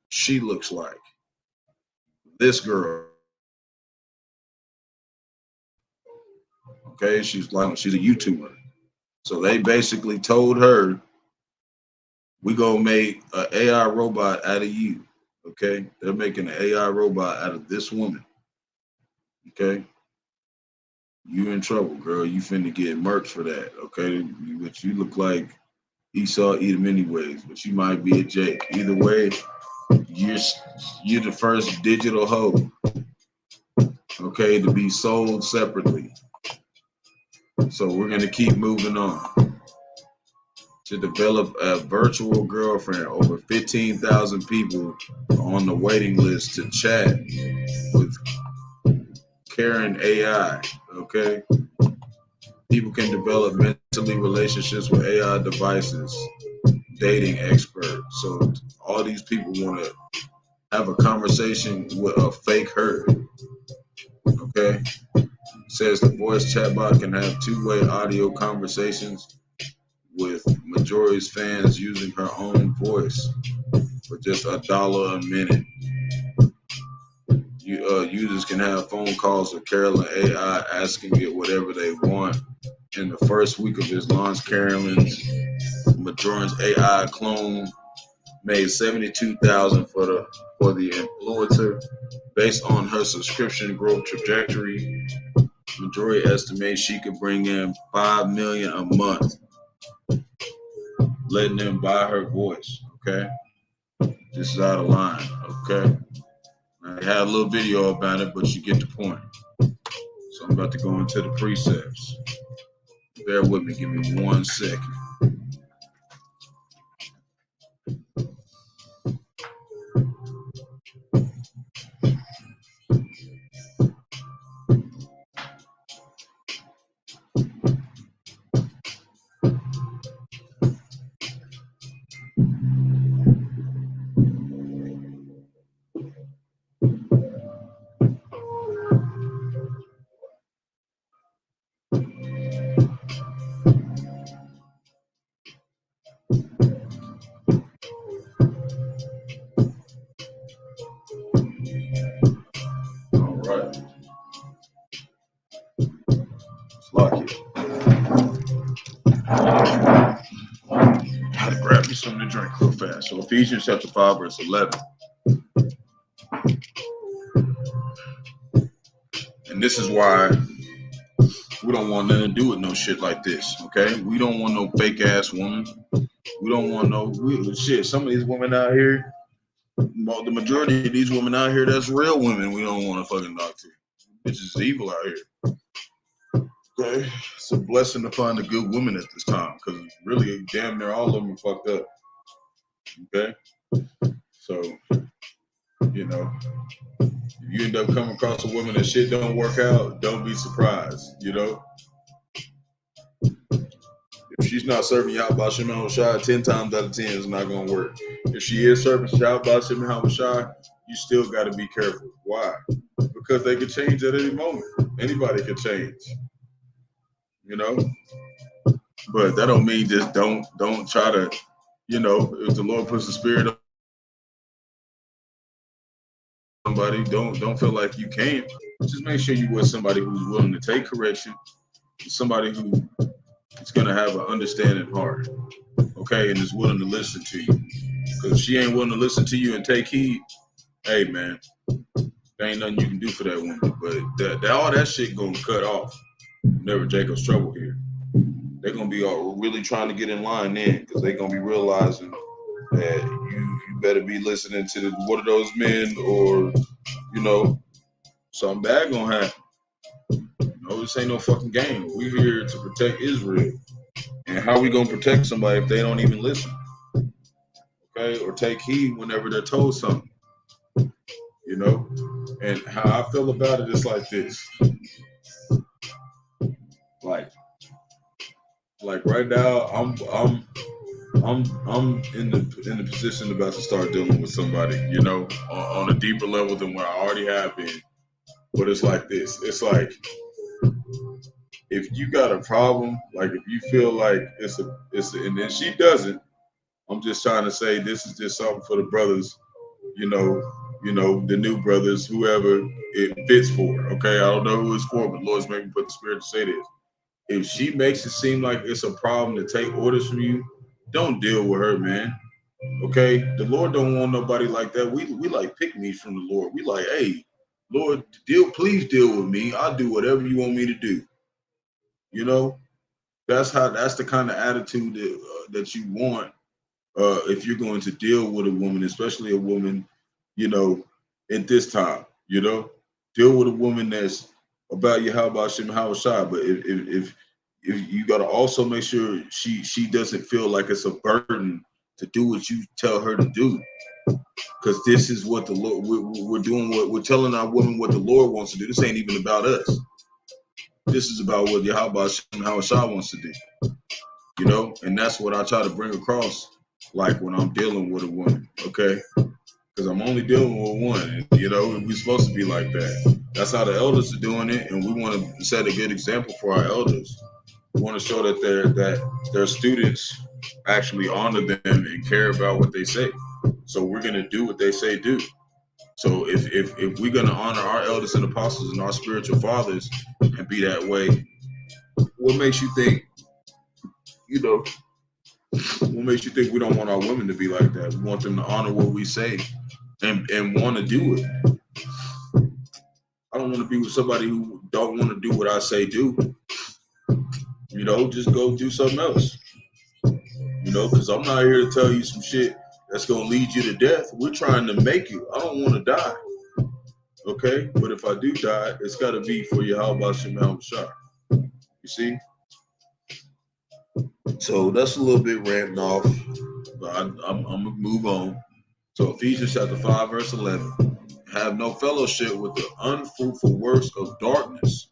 she looks like. This girl. Okay, she's a YouTuber. So they basically told her, we gonna make an AI robot out of you. Okay, they're making an AI robot out of this woman. Okay, you in trouble, girl. You finna get murked for that. Okay, but you look like Esau Edom anyways, but you might be a Jake. Either way, you're the first digital hoe. Okay, to be sold separately. So we're going to keep moving on. To develop a virtual girlfriend, over 15,000 people on the waiting list to chat with Karen AI. Okay, people can develop mentally relationships with AI devices, dating experts. So all these people want to have a conversation with a fake her. Okay. Says the voice chatbot can have two-way audio conversations with Majori's fans using her own voice for just $1 a minute. Users can have phone calls with Carolyn AI asking it whatever they want. In the first week of its launch, Carolyn's Majori's AI clone made $72,000 for the influencer based on her subscription growth trajectory. Majority estimates she could bring in $5 million a month, letting them buy her voice. Okay, this is out of line. Okay, I had a little video about it, but you get the point. So I'm about to go into the precepts. Bear with me. Give me 1 second. All right. Let's lock it. Gotta grab me something to drink real fast. So Ephesians chapter 5 verse 11. this is why we don't want nothing to do with no shit like this, okay? We don't want no fake ass woman. We don't want no shit. Some of these women out here, the majority of these women out here, that's real women we don't want to fucking talk to. Bitches is evil out here. Okay? It's a blessing to find a good woman at this time, because really, damn near all of them are fucked up. Okay? So, you know, if you end up coming across a woman that shit don't work out, don't be surprised, you know? If she's not serving Bahasham and Rawchaa, 10 times out of 10 it's not going to work. If she is serving Bahasham and Rawchaa, you still got to be careful. Why? Because they could change at any moment. Anybody could change, you know? But that don't mean just don't try to, you know, if the Lord puts the spirit on somebody, don't feel like you can't. Just make sure you with somebody who's willing to take correction, somebody who is going to have an understanding heart, okay, and is willing to listen to you. Because if she ain't willing to listen to you and take heed, hey, man, there ain't nothing you can do for that woman. But all that shit going to cut off whenever Jacob's trouble here. They're going to be really trying to get in line then, because they're going to be realizing that you better be listening to one of those men, or, you know, something bad going to happen. No, this ain't no fucking game. We here to protect Israel. And how we gonna protect somebody if they don't even listen? Okay, or take heed whenever they're told something. You know? And how I feel about it is like this. Like right now, I'm in the position about to start dealing with somebody, you know, on a deeper level than what I already have been. But it's like this. It's like, if you got a problem, like if you feel like it's and then she doesn't, I'm just trying to say this is just something for the brothers, you know, the new brothers, whoever it fits for. Okay, I don't know who it's for, but Lord's making me put the spirit to say this. If she makes it seem like it's a problem to take orders from you, don't deal with her, man. Okay, the Lord don't want nobody like that. We like pick me from the Lord. We like, hey, Lord, please deal with me. I'll do whatever you want me to do. You know, that's the kind of attitude that you want if you're going to deal with a woman, especially a woman, you know, at this time. You know, deal with a woman that's about Bahasham and Rawchaa. But if you got to also make sure she doesn't feel like it's a burden to do what you tell her to do, because this is what the Lord we're doing. What we're telling our women what the Lord wants to do. This ain't even about us. This is about what Yahawah and Rawchaa wants to do, you know, and that's what I try to bring across, like when I'm dealing with a woman, okay? Because I'm only dealing with one, and, you know, we're supposed to be like that. That's how the elders are doing it, and we want to set a good example for our elders. We want to show that their students actually honor them and care about what they say. So we're gonna do what they say do. So if we're gonna honor our elders and apostles and our spiritual fathers and be that way, what makes you think, you know, what makes you think we don't want our women to be like that? We want them to honor what we say and want to do it. I don't want to be with somebody who don't want to do what I say do. You know, just go do something else. You know, because I'm not here to tell you some shit that's gonna lead you to death. We're trying to make you. I don't want to die. Okay, but if I do die, it's got to be for Yahawah and Rawchaa. You see? So that's a little bit ranting off, but I'm gonna move on. So Ephesians chapter 5, verse 11. Have no fellowship with the unfruitful works of darkness,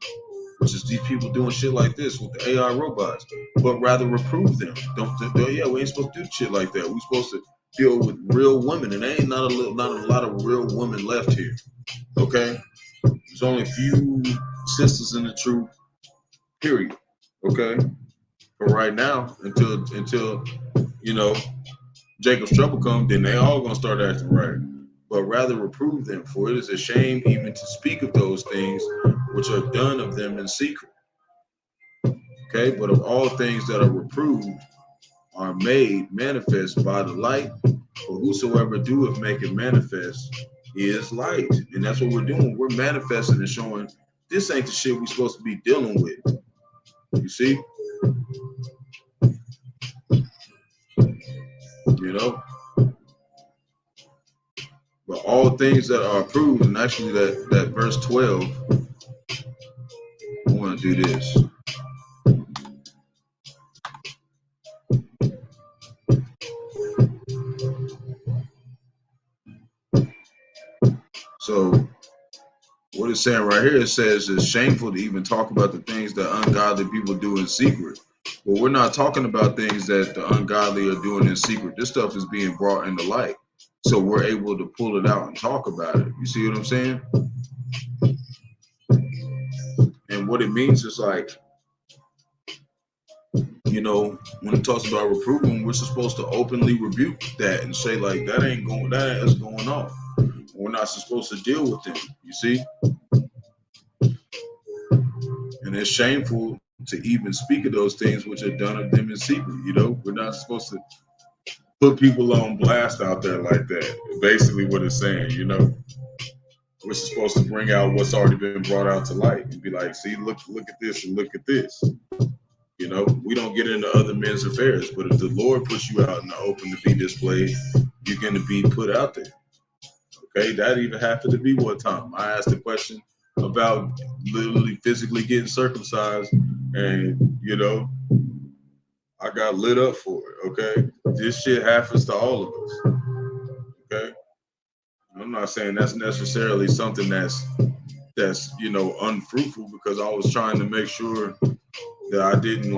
which is these people doing shit like this with the AI robots, but rather reprove them. Yeah, we ain't supposed to do shit like that. We're supposed to deal with real women, and there ain't not a lot of real women left here. Okay, there's only a few sisters in the truth. Period. Okay, for right now, until you know Jacob's trouble comes, then they all gonna start acting right. But rather reprove them, for it is a shame even to speak of those things which are done of them in secret. Okay, but of all things that are reproved are made manifest by the light, for whosoever doeth make it manifest is light. And that's what we're doing. We're manifesting and showing This ain't the shit we supposed to be dealing with. You see? You know? But all things that are approved, and actually that verse 12, I want to do this. So what it's saying right here, it says it's shameful to even talk about the things that ungodly people do in secret. But we're not talking about things that the ungodly are doing in secret. This stuff is being brought into light. So we're able to pull it out and talk about it. You see what I'm saying? And what it means is like, you know, when it talks about reproving, we're supposed to openly rebuke that and say like, that is going on. We're not supposed to deal with them, you see? And it's shameful to even speak of those things which are done of them in secret, you know? We're not supposed to put people on blast out there like that. Basically what it's saying, you know? We're supposed to bring out what's already been brought out to light and be like, see, look at this and look at this. You know, we don't get into other men's affairs, but if the Lord puts you out in the open to be displayed, you're going to be put out there. Okay, that even happened to me one time. I asked a question about literally physically getting circumcised, and you know, I got lit up for it. Okay, this shit happens to all of us. Okay, I'm not saying that's necessarily something that's you know unfruitful, because I was trying to make sure that I didn't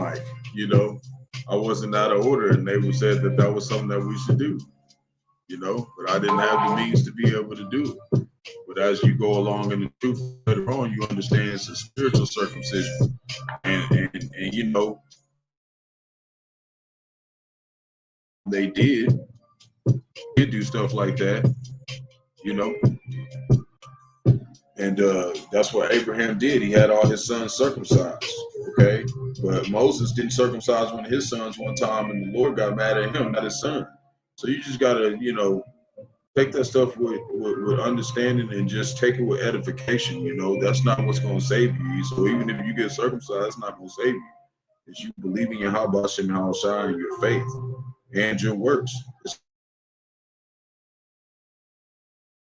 you know, I wasn't out of order, and they said that was something that we should do. You know, but I didn't have the means to be able to do it. But as you go along in the truth later on, you understand it's a spiritual circumcision, and you know, they did do stuff like that, you know, and that's what Abraham did. He had all his sons circumcised, okay, but Moses didn't circumcise one of his sons one time, and the Lord got mad at him, not his son. So you just gotta, you know, take that stuff with understanding and just take it with edification. You know, that's not what's going to save you. So even if you get circumcised, it's not going to save you. It's you believing in Bahasham and Rawchaa and your faith and your works. It's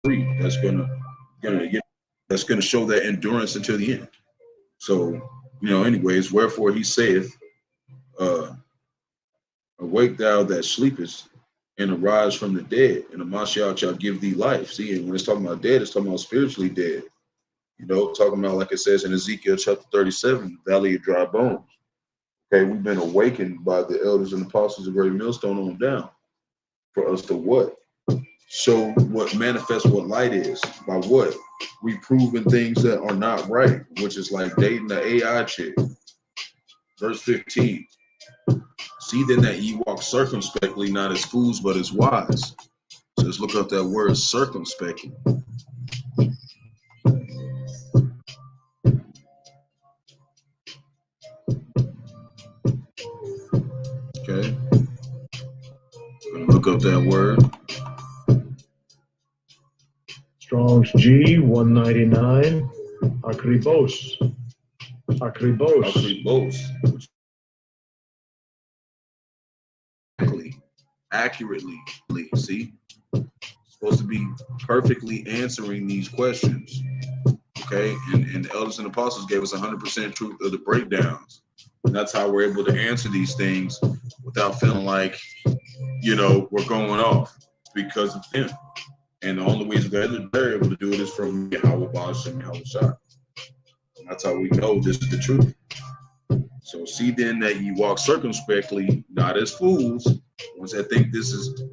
free. That's gonna show that endurance until the end. So, you know, anyways, wherefore he saith, awake thou that sleepest, and arise from the dead, and the Mashiach shall give thee life. See, and when it's talking about dead, it's talking about spiritually dead. You know, talking about, like it says in Ezekiel chapter 37, Valley of Dry Bones. Okay, we've been awakened by the elders and apostles of Great Millstone on down. For us to what? Show what manifests what light is. By what? Reproving things that are not right, which is like dating the AI chick. Verse 15. See then that ye walk circumspectly, not as fools, but as wise. So let's look up that word circumspectly. Okay. I'm gonna look up that word. Strong's G 199. Akribos. Akribos. Accurately. See? Supposed to be perfectly answering these questions. Okay, and the elders and apostles gave us 100% truth of the breakdowns. And that's how we're able to answer these things without feeling like, you know, we're going off because of them. And the only ways they're able to do it is from Yahawah, Bahasham, and Yahawashi. And that's how we know this is the truth. So see then that ye walk circumspectly, not as fools, ones that think this is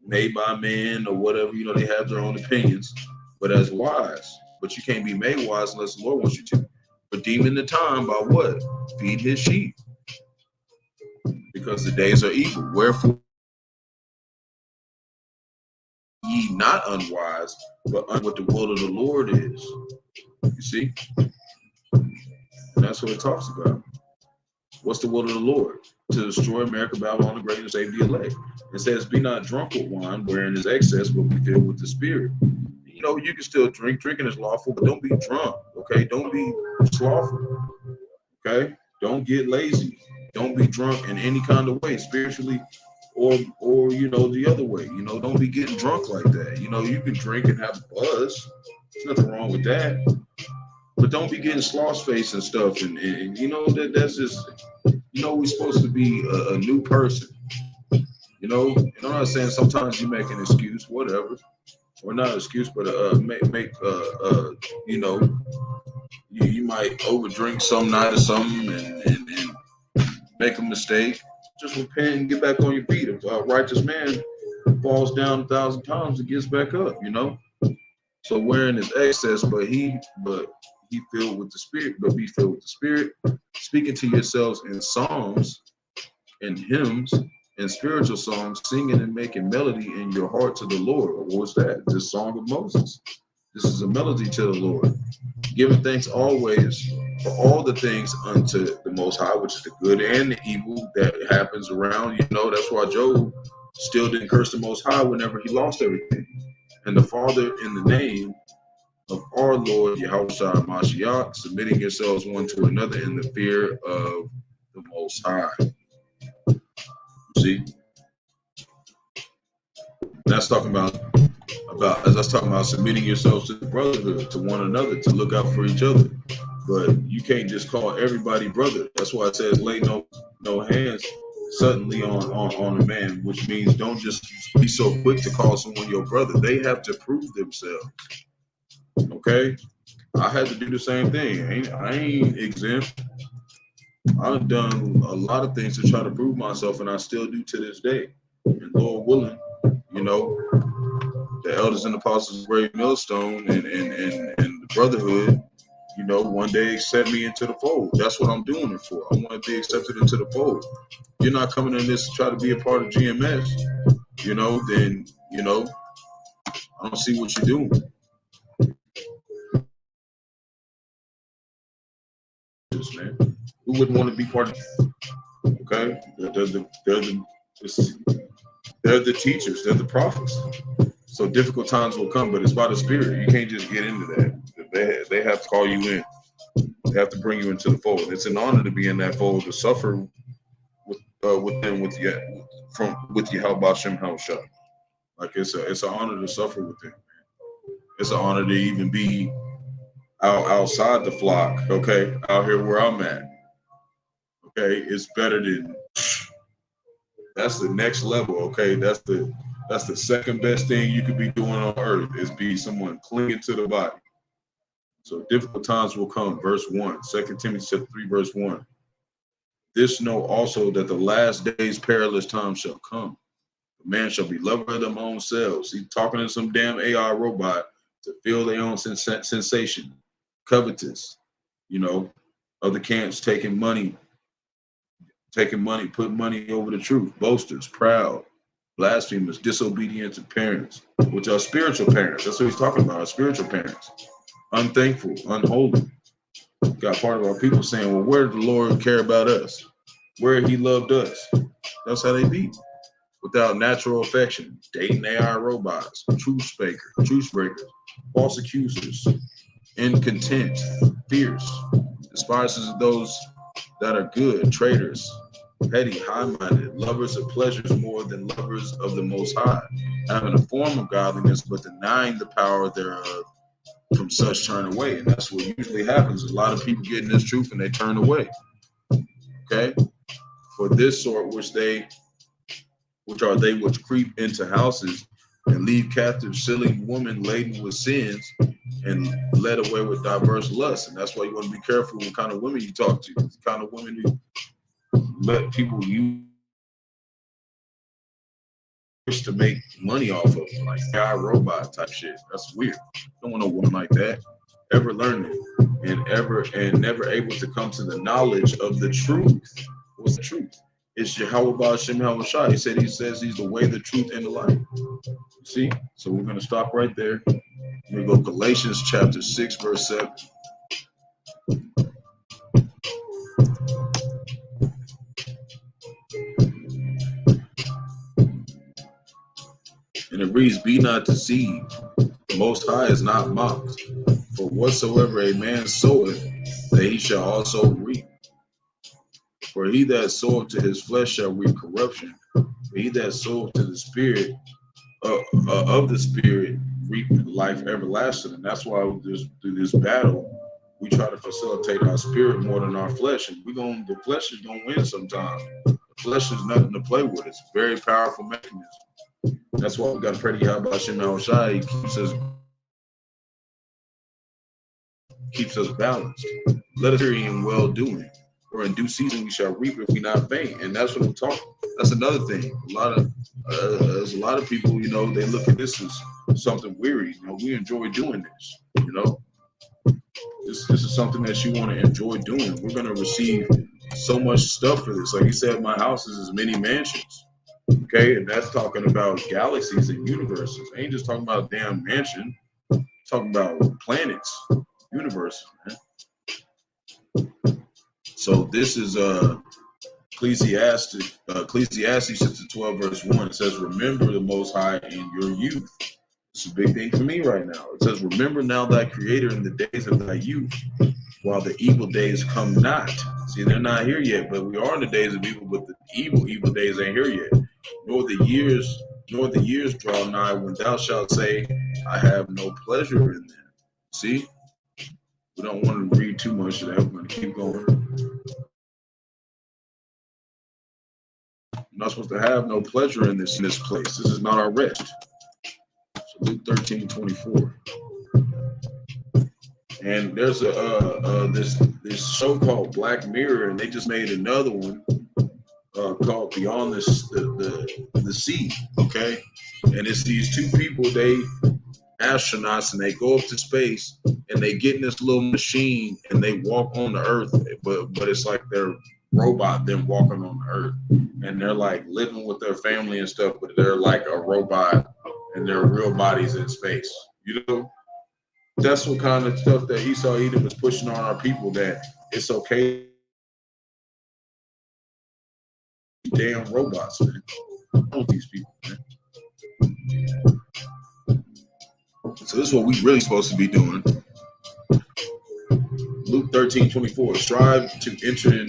made by man or whatever, you know, they have their own opinions, but as wise. But you can't be made wise unless the Lord wants you to. Redeeming the time by what? Feed his sheep. Because the days are evil. Wherefore ye not unwise, but what the will of the Lord is. You see? And that's what it talks about. What's the will of the Lord? To destroy America, Babylon the Great, and save the elect. It says, be not drunk with wine, wherein is excess, but be filled with the Spirit. You know, you can still drink. Drinking is lawful, but don't be drunk, okay? Don't be slothful. Okay, don't get lazy. Don't be drunk in any kind of way, spiritually, or the other way. Don't be getting drunk like that. You can drink and have a buzz. There's nothing wrong with that. But don't be getting sloth face and stuff. And that's just we're supposed to be a new person. I'm not saying sometimes you make an excuse, whatever, or not an excuse, but you might overdrink some night or something and make a mistake. Just repent and get back on your feet. If a righteous man falls down 1,000 times and gets back up, So wearing his excess, but he filled with the Spirit, but be filled with the Spirit, speaking to yourselves in psalms and hymns and spiritual songs, singing and making melody in your heart to the Lord. What was that? This song of Moses. This is a melody to the Lord. Giving thanks always for all the things unto the Most High, which is the good and the evil that happens around. That's why Job still didn't curse the Most High whenever he lost everything. And the Father, in the name of our Lord Yahawashi Mashiach, submitting yourselves one to another in the fear of the Most High. See, that's talking about as I was talking about submitting yourselves to the brotherhood, to one another, to look out for each other. But you can't just call everybody brother. That's why it says lay no hands suddenly on a man, which means don't just be so quick to call someone your brother. They have to prove themselves. Okay, I had to do the same thing. I ain't exempt. I've done a lot of things to try to prove myself, and I still do to this day. And Lord willing, the elders and apostles of Great Millstone and the brotherhood, one day accept me into the fold. That's what I'm doing it for. I want to be accepted into the fold. You're not coming in this to try to be a part of GMS, then, I don't see what you're doing. Man, who wouldn't want to be part of it? Okay? They're the teachers. They're the prophets. So difficult times will come, but it's by the Spirit. You can't just get into that. They have to call you in. They have to bring you into the fold. It's an honor to be in that fold, to suffer with them, with Bahasham Rawchaa. Like it's an honor to suffer with them. It's an honor to even be outside the flock. Okay, out here where I'm at. Okay, it's better than. That's the next level. Okay, that's the second best thing you could be doing on earth, is be someone clinging to the body. So difficult times will come. Verse 1, 2 Timothy 3, verse 1. This know also that the last days perilous times shall come. The man shall be lover of them own selves. He's talking to some damn AI robot to feel their own sensation. Covetous, other camps taking money, put money over the truth. Boasters, proud, blasphemers, disobedient to parents, which are spiritual parents. That's what he's talking about, our spiritual parents. Unthankful, unholy. Got part of our people saying, well, where did the Lord care about us? Where he loved us? That's how they be. Without natural affection, dating AI robots, truth breakers, false accusers, incontent, fierce, despisers of those that are good, traitors, petty, high-minded, lovers of pleasures more than lovers of the Most High, having a form of godliness, but denying the power thereof. From such turn away. And that's what usually happens. A lot of people get in this truth and they turn away. Okay? For this sort which creep into houses and leave captive silly women laden with sins and led away with diverse lusts. And that's why you want to be careful what kind of women you talk to. The kind of women who let people use to make money off of them, like AI robot type shit. That's weird. Don't want no woman like that. Ever learning and never able to come to the knowledge of the truth. What's the truth? It's Yahawah Bahasham Rawchaa. He says he's the way, the truth, and the life. See? So we're going to stop right there. We're going to go Galatians chapter 6, verse 7. And it reads, be not deceived. The Most High is not mocked. For whatsoever a man soweth, that he shall also reap. For he that soweth to his flesh shall reap corruption, but he that soweth to the Spirit of the Spirit reap life everlasting. And that's why through this battle, we try to facilitate our spirit more than our flesh. And the flesh is gonna win sometimes. The flesh is nothing to play with. It's a very powerful mechanism. That's why we got to pray to Bahasham Yahawashi. He keeps us balanced. Let us hear in well doing, for in due season we shall reap if we not faint. And that's what I'm talking. That's another thing. There's a lot of people, they look at this as something weary. We enjoy doing this. This is something that you want to enjoy doing. We're gonna receive so much stuff for this. Like he said, my house is as many mansions. Okay, and that's talking about galaxies and universes. I ain't just talking about a damn mansion. I'm talking about planets, universes, man. So this is Ecclesiastes chapter 12, verse 1. It says, remember the Most High in your youth. It's a big thing for me right now. It says, remember now thy Creator in the days of thy youth, while the evil days come not. See, they're not here yet, but we are in the days of evil, but the evil days ain't here yet. Nor the years draw nigh when thou shalt say, I have no pleasure in them. See? We don't want to read too much of that. We're going to keep going. We're not supposed to have no pleasure in this place. This is not our rest. So Luke 13:24. And there's this show called Black Mirror, and they just made another one called Beyond the Sea. Okay, and it's these two people, they astronauts, and they go up to space, and they get in this little machine, and they walk on the Earth, but it's like they're robot them walking on the Earth, and they're like living with their family and stuff, but they're like a robot, and their real bodies in space. That's what kind of stuff that Esau Edom is pushing on our people, that it's okay. Damn robots, man. I want these people, man. So this is what we really supposed to be doing. Luke 13:24. Strive to enter in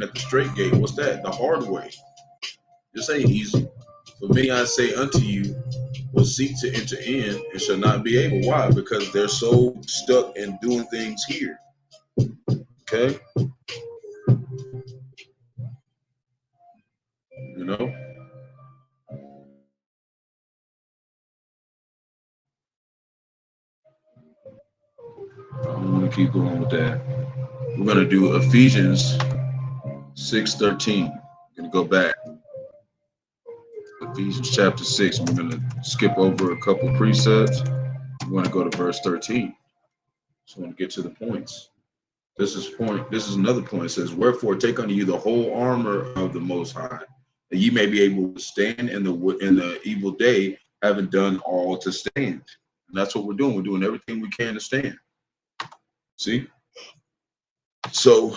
at the straight gate. What's that? The hard way. This ain't easy. For many I say unto you, will seek to enter in and shall not be able. Why? Because they're so stuck in doing things here. Okay? I'm going to keep going with that. We're going to do Ephesians 6:13. We're going to go back. Ephesians chapter 6. We're going to skip over a couple precepts. We're going to go to verse 13. So I want to get to the points. This is another point. It says, wherefore take unto you the whole armor of the Most High, that ye may be able to stand in the evil day, having done all to stand. And that's what we're doing. We're doing everything we can to stand. See? So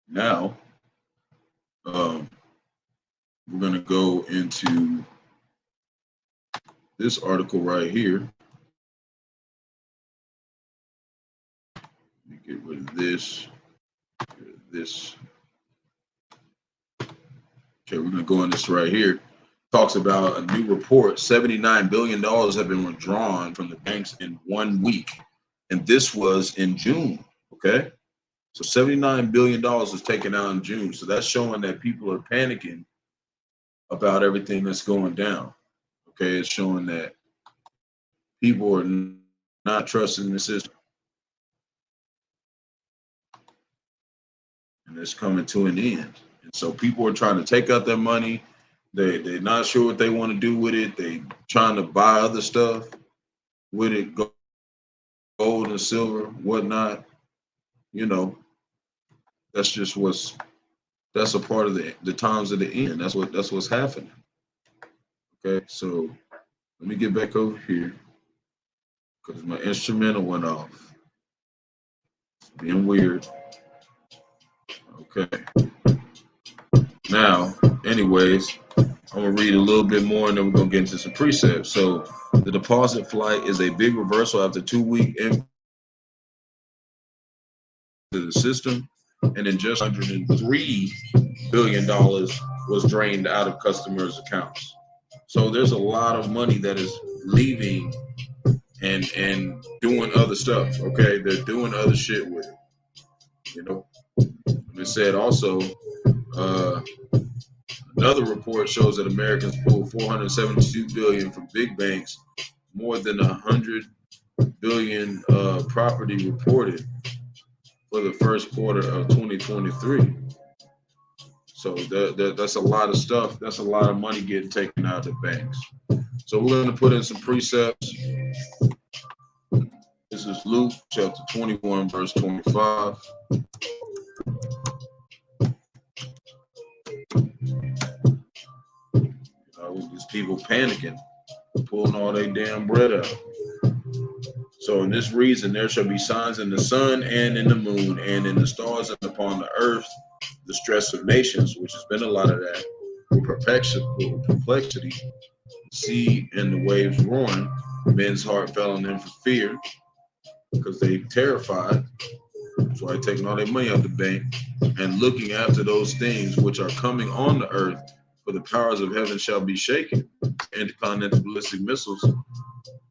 now we're going to go into this article right here. Let me get rid of this. Okay, we're going to go on this right here. Talks about a new report. $79 billion have been withdrawn from the banks in 1 week. And this was in June. Okay. So $79 billion was taken out in June. So that's showing that people are panicking about everything that's going down. Okay. It's showing that people are not trusting the system. And it's coming to an end. And so people are trying to take out their money. They're not sure what they want to do with it. They trying to buy other stuff with it, gold and silver, whatnot. That's just that's a part of the times of the end. That's what's happening. Okay, so let me get back over here because my instrumental went off. It's being weird. Okay. Now, anyways, I'm gonna read a little bit more and then we're gonna get into some precepts. So the deposit flight is a big reversal after 2 week to the system, and then just $103 billion was drained out of customers' accounts. So there's a lot of money that is leaving and doing other stuff. Okay, they're doing other shit with it. You know, it said also. Another report shows that Americans pulled $472 billion from big banks, more than $100 billion property reported for the first quarter of 2023. So that's a lot of stuff. That's a lot of money getting taken out of the banks. So we're going to put in some precepts. This is Luke chapter 21, verse 25. These people panicking, pulling all their damn bread out. So in this reason, there shall be signs in the sun and in the moon and in the stars and upon the earth, the stress of nations, which has been a lot of that, with perplexity, the sea and the waves roaring. Men's heart fell on them for fear, because they terrified. That's why they're taking all their money out the bank and looking after those things which are coming on the earth. For the powers of heaven shall be shaken, intercontinental ballistic missiles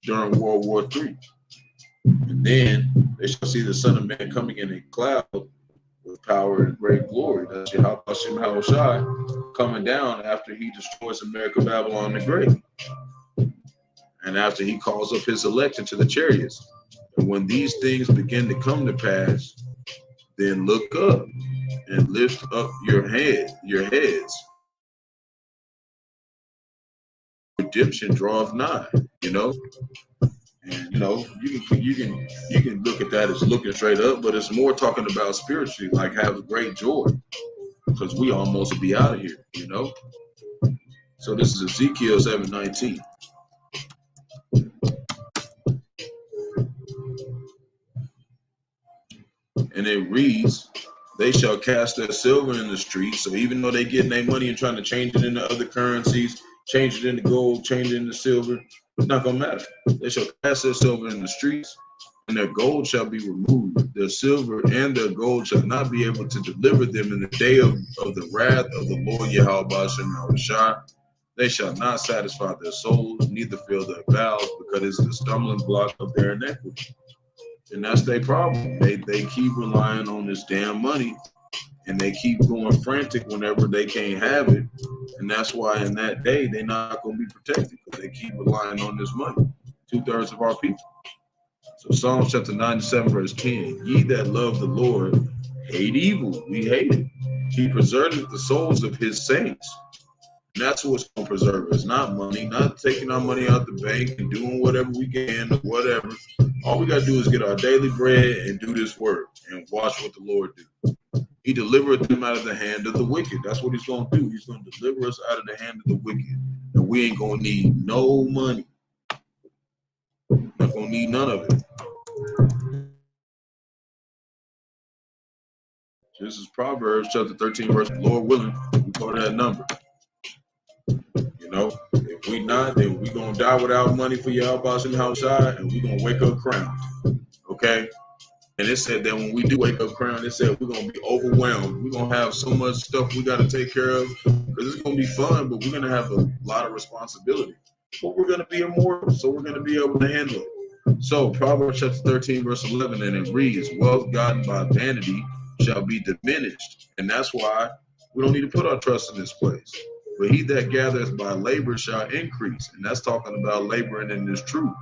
during World War III. And then they shall see the Son of Man coming in a cloud with power and great glory. That's Yahawashi coming down after he destroys America, Babylon the Great. And after he calls up his elect into the chariots. And when these things begin to come to pass, then look up and lift up your heads. Redemption draweth nigh, you know, and you know you can look at that as looking straight up, but it's more talking about spiritually, like have great joy, because we almost be out of here, you know. So this is Ezekiel 7:19, and it reads, "They shall cast their silver in the streets." So even though they getting their money and trying to change it into other currencies, change it into gold, change it into silver, it's not going to matter. They shall cast their silver in the streets, and their gold shall be removed. Their silver and their gold shall not be able to deliver them in the day of the wrath of the Lord Yahawah. They shall not satisfy their souls, neither fill their bowels, because it is the stumbling block of their iniquity. And that's their problem. They keep relying on this damn money, and they keep going frantic whenever they can't have it. And that's why in that day, they're not going to be protected, because they keep relying on this money. 2/3 of our people. So Psalms chapter 97, verse 10, ye that love the Lord hate evil. We hate it. He preserveth the souls of his saints. And that's what's going to preserve us, not money, not taking our money out the bank and doing whatever we can or whatever. All we got to do is get our daily bread and do this work and watch what the Lord do. He delivered them out of the hand of the wicked. That's what he's going to do. He's going to deliver us out of the hand of the wicked. And we ain't going to need no money. Not going to need none of it. This is Proverbs chapter 13, verse, Lord willing, we go to that number. You know, if we not, then we going to die without money for Yahawashi and we going to wake up crowned. Okay? And it said that when we do wake up crowned, it said we're going to be overwhelmed. We're going to have so much stuff we got to take care of, because it's going to be fun, but we're going to have a lot of responsibility. But we're going to be immortal, so we're going to be able to handle it. So Proverbs chapter 13, verse 11, and it reads, wealth gotten by vanity shall be diminished. And that's why we don't need to put our trust in this place. But he that gathereth by labor shall increase. And that's talking about laboring in this truth.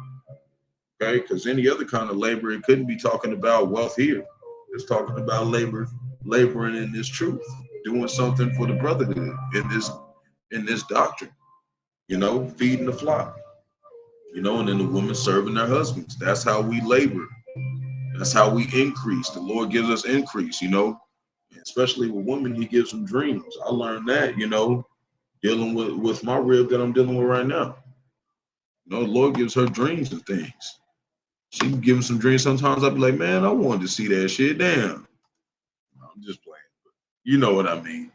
Okay, because any other kind of labor, it couldn't be talking about wealth here. It's talking about laboring in this truth, doing something for the brotherhood in this doctrine, you know, feeding the flock, you know, and then the women serving their husbands. That's how we labor. That's how we increase. The Lord gives us increase, you know, especially with women, he gives them dreams. I learned that, you know, dealing with my rib that I'm dealing with right now. You know, the Lord gives her dreams and things. She can give him some dreams. Sometimes I'll be like, man, I wanted to see that shit. Damn. I'm just playing. But you know what I mean.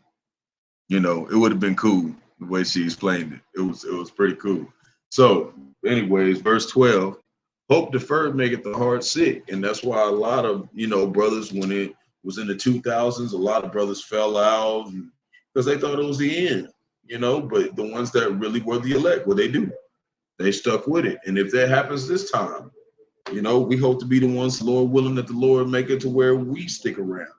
You know, it would have been cool the way she explained it. It was pretty cool. So anyways, verse 12, hope deferred maketh the heart sick. And that's why a lot of, you know, brothers, when was in the 2000s. A lot of brothers fell out because they thought it was the end, you know. But the ones that really were the elect, what they do, they stuck with it. And if that happens this time, you know, we hope to be the ones, Lord willing, that the Lord make it to where we stick around.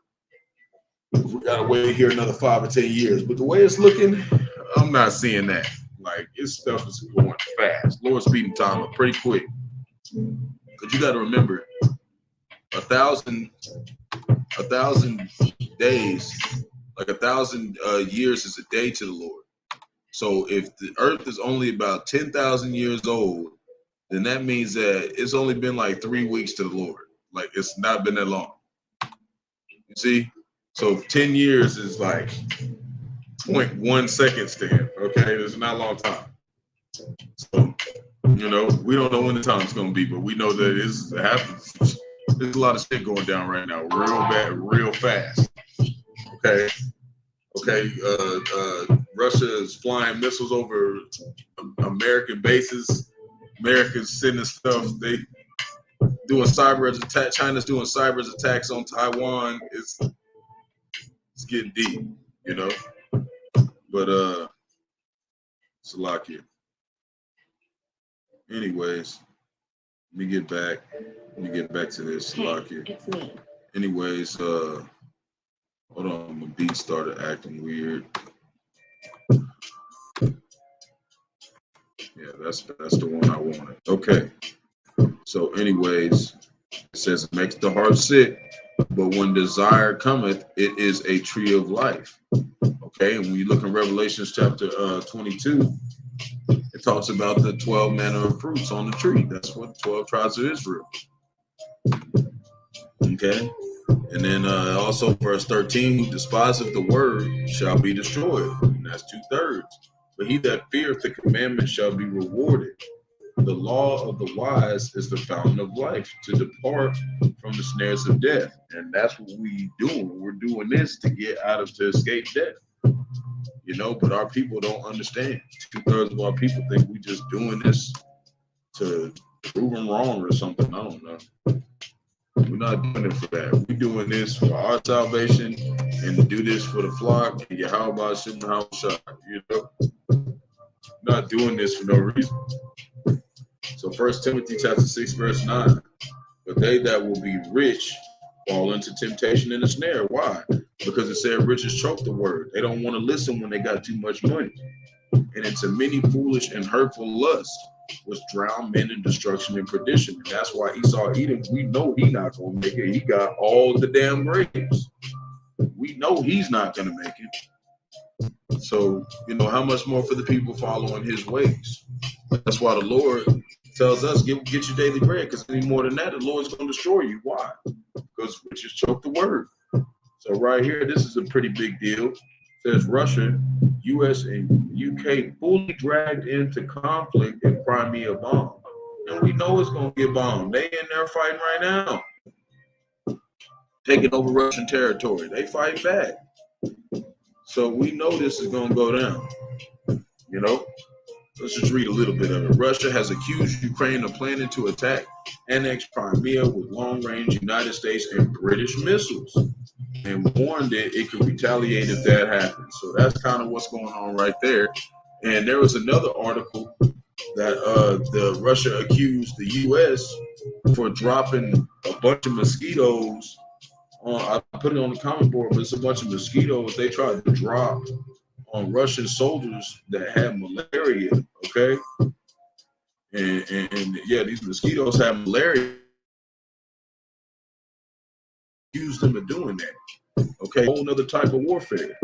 We gotta wait here another 5 or 10 years. But the way it's looking, I'm not seeing that. Like, this stuff is going fast. Lord's speeding time up pretty quick. Because you got to remember, 1,000 days, like 1,000 years is a day to the Lord. So if the earth is only about 10,000 years old, then that means that it's only been like 3 weeks to the Lord. Like, it's not been that long. You see? So 10 years is like 0.1 seconds to him. Okay, it's not a long time. So, you know, we don't know when the time's gonna be, but we know that it's happens. There's a lot of shit going down right now, real bad, real fast. Okay. Russia is flying missiles over American bases. Americans sending stuff. They doing cyber attacks. China's doing cyber attacks on Taiwan. It's getting deep, you know. But it's a lot here. Anyways, let me get back to this. Hey, it's me. Anyways, hold on, my beat started acting weird. Yeah, that's the one I wanted. Okay. So anyways, it says it makes the heart sick, but when desire cometh, it is a tree of life. Okay, and when you look in Revelation chapter 22, it talks about the 12 manner of fruits on the tree. That's what 12 tribes of Israel. Okay, and then also verse 13, who despiseth the word shall be destroyed. And that's 2/3. But he that feareth the commandment shall be rewarded. The law of the wise is the fountain of life, to depart from the snares of death. And that's what we doing. We're doing this to escape death. You know, but our people don't understand. 2/3 of our people think we just doing this to prove them wrong or something. I don't know. We're not doing it for that. We're doing this for our salvation and to do this for the flock and Bahasham, Rawchaa. You know, not doing this for no reason. So 1 Timothy chapter 6, verse 9. But they that will be rich fall into temptation and a snare. Why? Because it said riches choke the word. They don't want to listen when they got too much money. And into many foolish and hurtful lusts, which drown men in destruction and perdition. And that's why Esau Edom, we know he not going to make it. He got all the damn grapes. We know he's not going to make it. So, you know, how much more for the people following his ways? That's why the Lord tells us, get your daily bread, because any more than that, the Lord's going to destroy you. Why? Because riches choke the word. So right here, this is a pretty big deal. It says Russia, U.S., and UK fully dragged into conflict in Crimea bomb. And we know it's going to get bombed. They in there fighting right now. Taking over Russian territory. They fight back. So we know this is going to go down. You know? Let's just read a little bit of it. Russia has accused Ukraine of planning to attack, annex Crimea with long-range United States and British missiles, and warned it could retaliate if that happens. So that's kind of what's going on right there. And there was another article that the Russia accused the U.S. for dropping a bunch of mosquitoes. I put it on the comment board, but it's a bunch of mosquitoes they tried to drop on Russian soldiers that had malaria, okay? And yeah, these mosquitoes have malaria. Accuse them of doing that, okay? Whole nother type of warfare,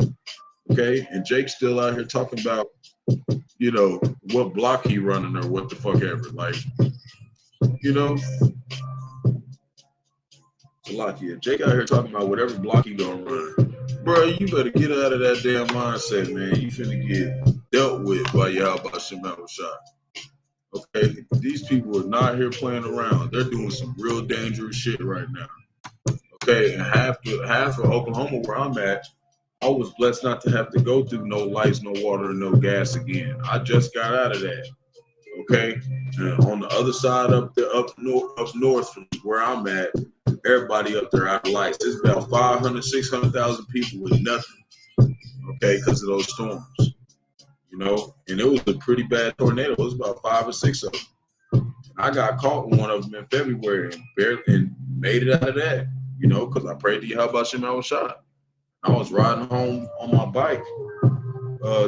okay? And Jake's still out here talking about, you know, what block he running or what the fuck ever. Like, you know, it's a lot here. Jake out here talking about whatever block he gonna run. Bro, you better get out of that damn mindset, man. You finna get dealt with by Yahawashi. Okay? These people are not here playing around. They're doing some real dangerous shit right now. Okay? And half of Oklahoma where I'm at, I was blessed not to have to go through no lights, no water, and no gas again. I just got out of that. Okay? And on the other side up north from where I'm at, everybody up there out of lights. There's about 500, 600,000 people with nothing, okay, because of those storms, you know. And it was a pretty bad tornado. It was about 5 or 6 of them. I got caught in one of them in February and barely made it out of that, you know, because I prayed to Yahawashi. I was riding home on my bike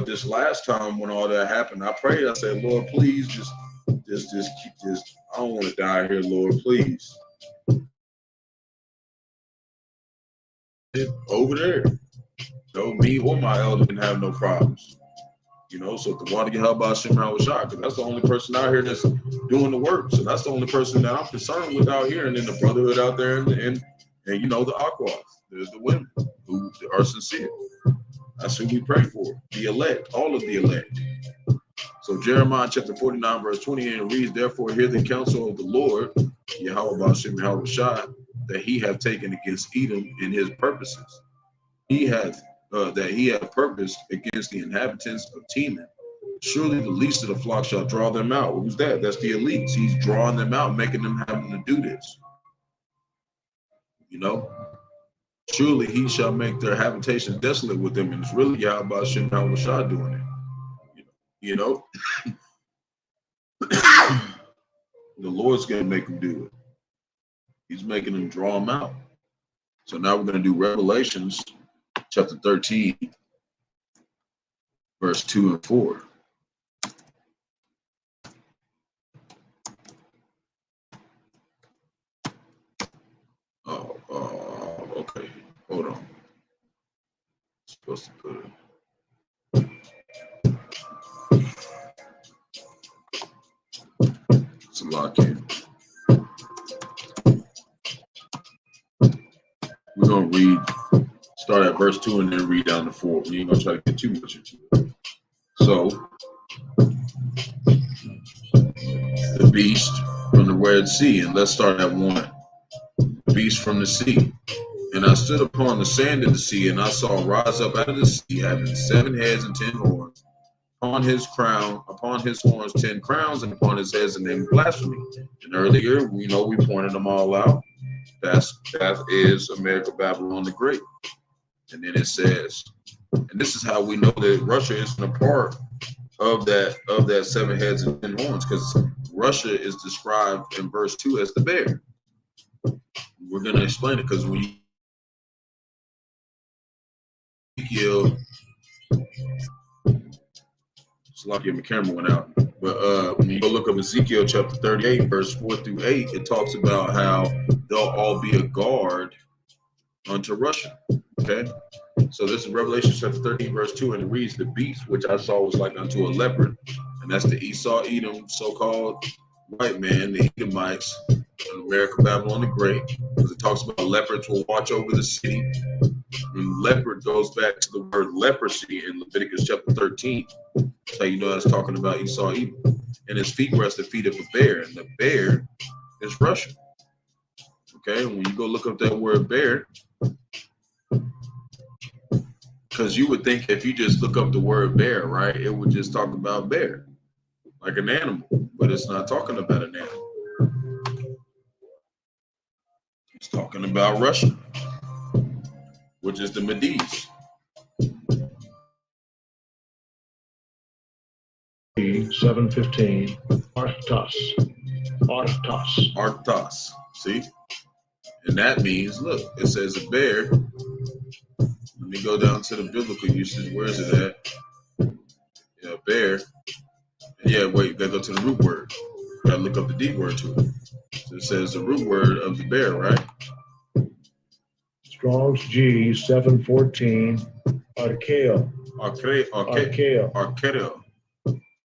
this last time when all that happened. I prayed. I said, Lord, please just keep this. I don't want to die here, Lord, please. Over there, no, me or my elder didn't have no problems. You know, so if the water get held by Yahawashi, because that's the only person out here that's doing the work. So that's the only person that I'm concerned with out here, and then the brotherhood out there, and you know, the aquas, there's the women who are sincere. That's who we pray for, the elect, all of the elect. So Jeremiah chapter 49, verse 28 reads, therefore hear the counsel of the Lord, Yahawashi, that he hath taken against Edom in his purposes. He hath that he hath purposed against the inhabitants of Teman. Surely the least of the flock shall draw them out. Who's that? That's the elites. He's drawing them out, making them having to do this. You know? Surely he shall make their habitations desolate with them. And it's really Yahawashi doing it. You know? The Lord's going to make them do it. He's making them draw them out. So now we're going to do Revelations chapter 13, verse 2 and 4. Okay. Hold on. Supposed to put it. It's a lock in. We're going to read, start at verse 2 and then read down to 4. We ain't going to try to get too much into it. So, the beast from the Red Sea, and let's start at 1. The beast from the sea. And I stood upon the sand of the sea, and I saw rise up out of the sea, having 7 heads and 10 horns. Upon his crown, upon his horns, 10 crowns, and upon his heads the name blasphemy. And earlier, we know we pointed them all out. That is America, Babylon the Great. And then it says, and this is how we know that Russia isn't a part of that 7 heads and 10 horns, because Russia is described in verse 2 as the bear. We're going to explain it, because when Ezekiel, it's like my camera went out, but when you go look up Ezekiel chapter 38, verse 4 through 8, it talks about how they'll all be a guard unto Russia. Okay, so this is Revelation chapter 13, verse 2, and it reads, the beast which I saw was like unto a leopard, and that's the Esau, Edom, so-called white man, the Edomites, America, Babylon the Great, because it talks about leopards will watch over the city. And leopard goes back to the word leprosy in Leviticus chapter 13. That's how you know that's talking about Esau, Edom. And his feet were as the feet of a bear, and the bear is Russia. Okay, when you go look up that word bear, because you would think if you just look up the word bear, right, it would just talk about bear, like an animal, but it's not talking about an animal. It's talking about Russia, which is the Medes. 7:15. Arctos. See? And that means, look, it says a bear. Let me go down to the biblical usage. Where is it at? Yeah, bear. Yeah, wait, you gotta go to the root word. You gotta look up the deep word to it. So it says the root word of the bear, right? Strong's G 714. Archaea.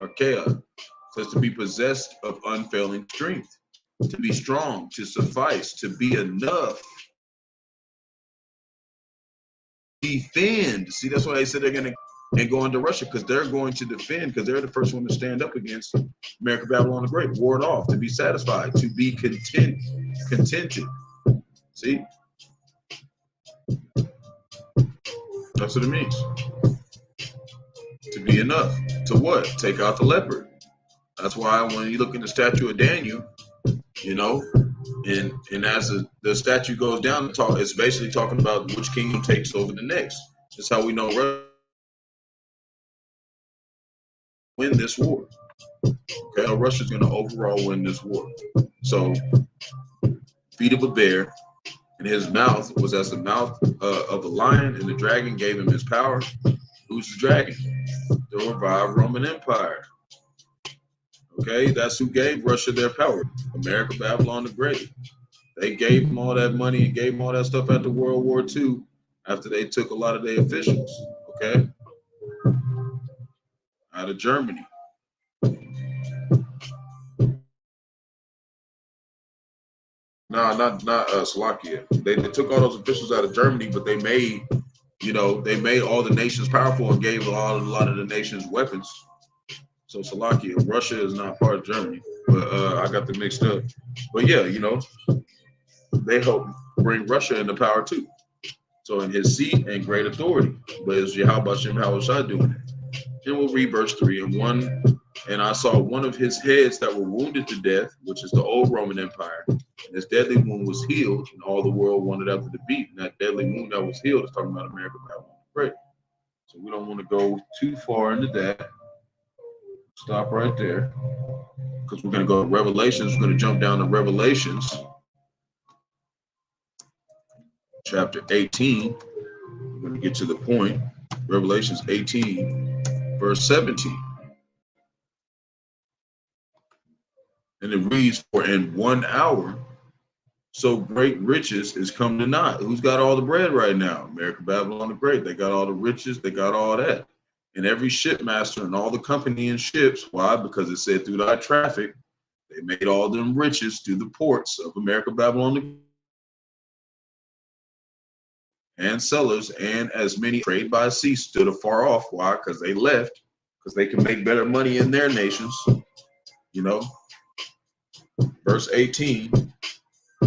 Archaea says to be possessed of unfailing strength, to be strong, to suffice, to be enough. Defend. See, that's why they said they're going to go into Russia, because they're going to defend, because they're the first one to stand up against America, Babylon the Great, ward off, to be satisfied, to be contented. See? That's what it means. To be enough. To what? Take out the leopard. That's why when you look in the statue of Daniel, you know, And as the statue goes down, it's basically talking about which kingdom takes over the next. That's how we know Russia win this war. Okay, Russia's going to overall win this war. So, feet of a bear, and his mouth was as the mouth of a lion, and the dragon gave him his power. Who's the dragon? The revived Roman Empire. Okay, that's who gave Russia their power. America, Babylon the Great. They gave them all that money and gave them all that stuff after World War II, after they took a lot of their officials, okay, out of Germany. No, not Slovakia. They took all those officials out of Germany, but they made, they made all the nations powerful and gave a lot of the nations weapons. So Slovakia, Russia is not part of Germany, but I got them mixed up. But yeah, they helped bring Russia into power too. So in his seat and great authority, but it's Yahawashi doing it. Then we'll read verse 3. And I saw one of his heads that were wounded to death, which is the old Roman Empire. And his deadly wound was healed, and all the world wanted after the beat. And that deadly wound that was healed is talking about America, Babylon the Great. So we don't want to go too far into that. Stop right there, because we're going to go to Revelations. We're going to jump down to Revelations chapter 18. We're going to get to the point. Revelations 18, verse 17. And it reads, for in 1 hour, so great riches is come to naught. Who's got all the bread right now? America, Babylon the Great. They got all the riches. They got all that. And every shipmaster and all the company in ships. Why? Because it said through thy traffic, they made all them riches through the ports of America, Babylon, and sellers, and as many trade by sea stood afar off. Why? Because they left, because they can make better money in their nations. Verse 18,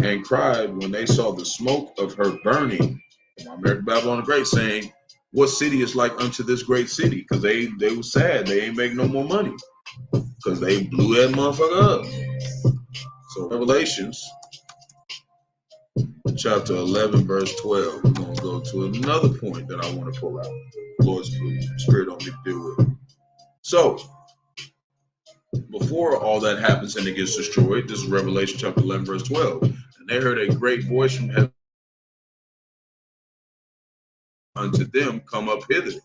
and cried when they saw the smoke of her burning, America, Babylon the Great, saying, what city is like unto this great city? Because they were sad. They ain't make no more money because they blew that motherfucker up. So Revelations chapter 11, verse 12. We're going to go to another point that I want to pull out. Lord's Spirit on me to deal with. So before all that happens and it gets destroyed, this is Revelation chapter 11, verse 12. And they heard a great voice from heaven unto them, come up hither,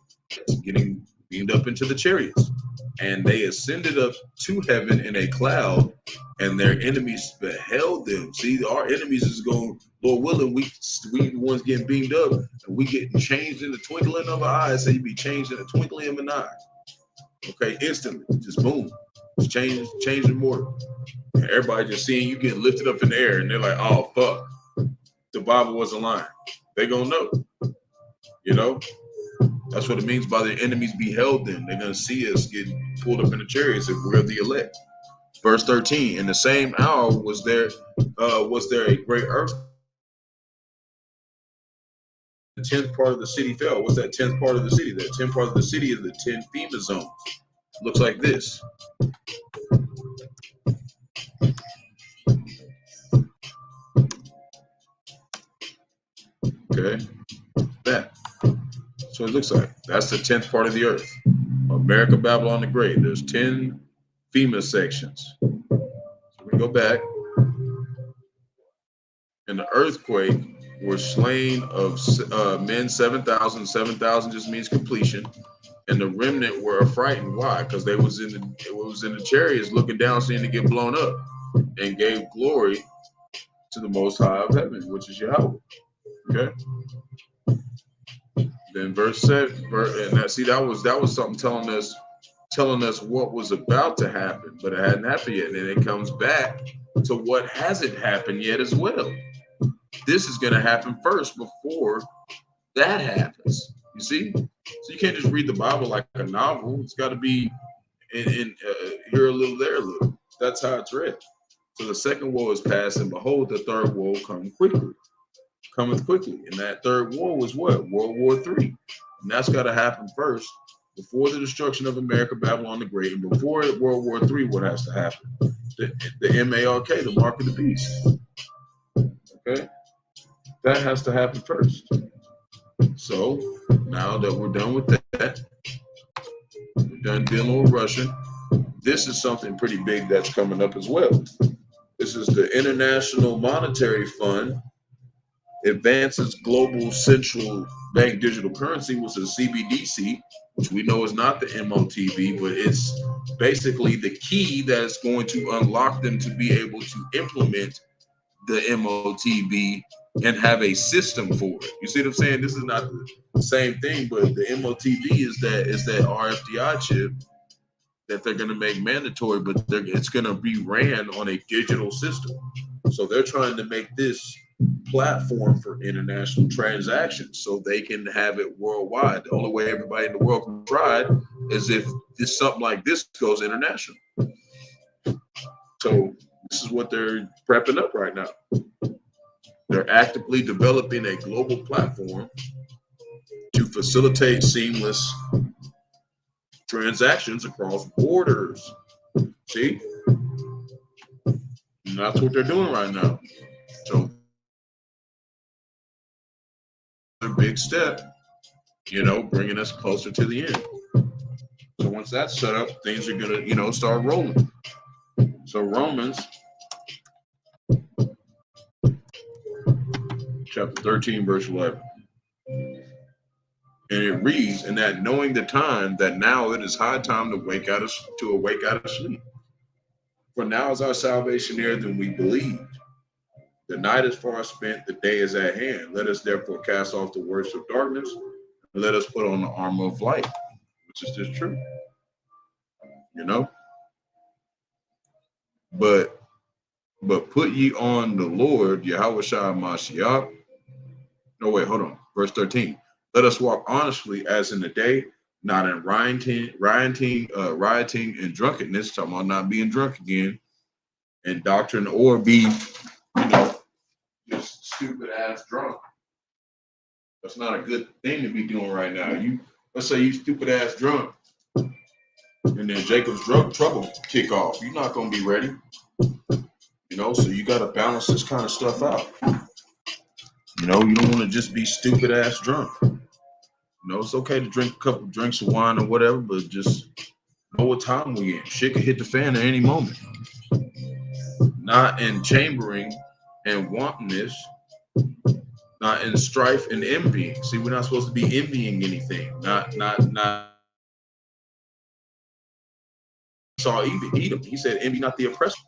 getting beamed up into the chariots. And they ascended up to heaven in a cloud, and their enemies beheld them. See, our enemies is going, Lord willing, we the ones getting beamed up, and we getting changed in the twinkling of an eye. So you be changed in the twinkling of an eye. Okay, instantly, just boom, just changing more. And everybody just seeing you getting lifted up in the air, and they're like, oh fuck, the Bible wasn't lying. They gonna know. That's what it means by their enemies beheld them. They're going to see us getting pulled up in the chariots if we're the elect. Verse 13, in the same hour was there a great earth. The 10th part of the city fell. What's that 10th part of the city? That 10th part of the city is the 10 FEMA zones. Looks like this. Okay, that. So it looks like that's the 10th part of the earth. America, Babylon the Great. There's 10 FEMA sections. So we go back. In the earthquake were slain of men 7,000. 7,000 just means completion. And the remnant were affrighted. Why? Because they was in the chariots looking down, seeing it get blown up, and gave glory to the Most High of heaven, which is Yahawah. Okay. Then verse 7, and that was something telling us what was about to happen, but it hadn't happened yet. And then it comes back to what hasn't happened yet as well. This is going to happen first before that happens. You see? So you can't just read the Bible like a novel. It's got to be in here a little, there a little. That's how it's read. So the second woe is past, and behold, the third woe cometh quickly. And that third war was what? World War III. And that's got to happen first before the destruction of America, Babylon the Great. And before World War III, what has to happen? The MARK, the mark of the beast. Okay, that has to happen first. So now that we're done with that, we're done dealing with Russia. This is something pretty big that's coming up as well. This is the International Monetary Fund advances global central bank digital currency, which is CBDC, which we know is not the MOTB, but it's basically the key that's going to unlock them to be able to implement the MOTB and have a system for it. You see what I'm saying? This is not the same thing, but the MOTB is that RFDI chip that they're going to make mandatory, but it's going to be ran on a digital system. So they're trying to make this platform for international transactions so they can have it worldwide. The only way everybody in the world can try it is if something like this goes international. So this is what they're prepping up right now. They're actively developing a global platform to facilitate seamless transactions across borders. See? And that's what they're doing right now. So a big step, bringing us closer to the end. So once that's set up, things are gonna, start rolling. So Romans chapter 13, verse 11. And it reads, and that knowing the time, that now it is high time to awake out of sleep. For now is our salvation nearer than we believed. The night is far spent, the day is at hand. Let us therefore cast off the works of darkness, and let us put on the armor of light, which is just true. But put ye on the Lord, Yahawashi Mashiach. No, wait, hold on. Verse 13. Let us walk honestly as in the day, not in rioting, and drunkenness, talking about not being drunk again, and doctrine, or be, just stupid ass drunk. That's not a good thing to be doing right now. Let's say you stupid ass drunk, and then Jacob's drug trouble kick off. You're not gonna be ready. So you gotta balance this kind of stuff out. You don't want to just be stupid ass drunk. It's okay to drink a couple drinks of wine or whatever, but just know what time we in. Shit could hit the fan at any moment. Not in chambering and wantonness, not in strife and envying. See, we're not supposed to be envying anything. Not. Saw Edom. He said, envy not the oppressor.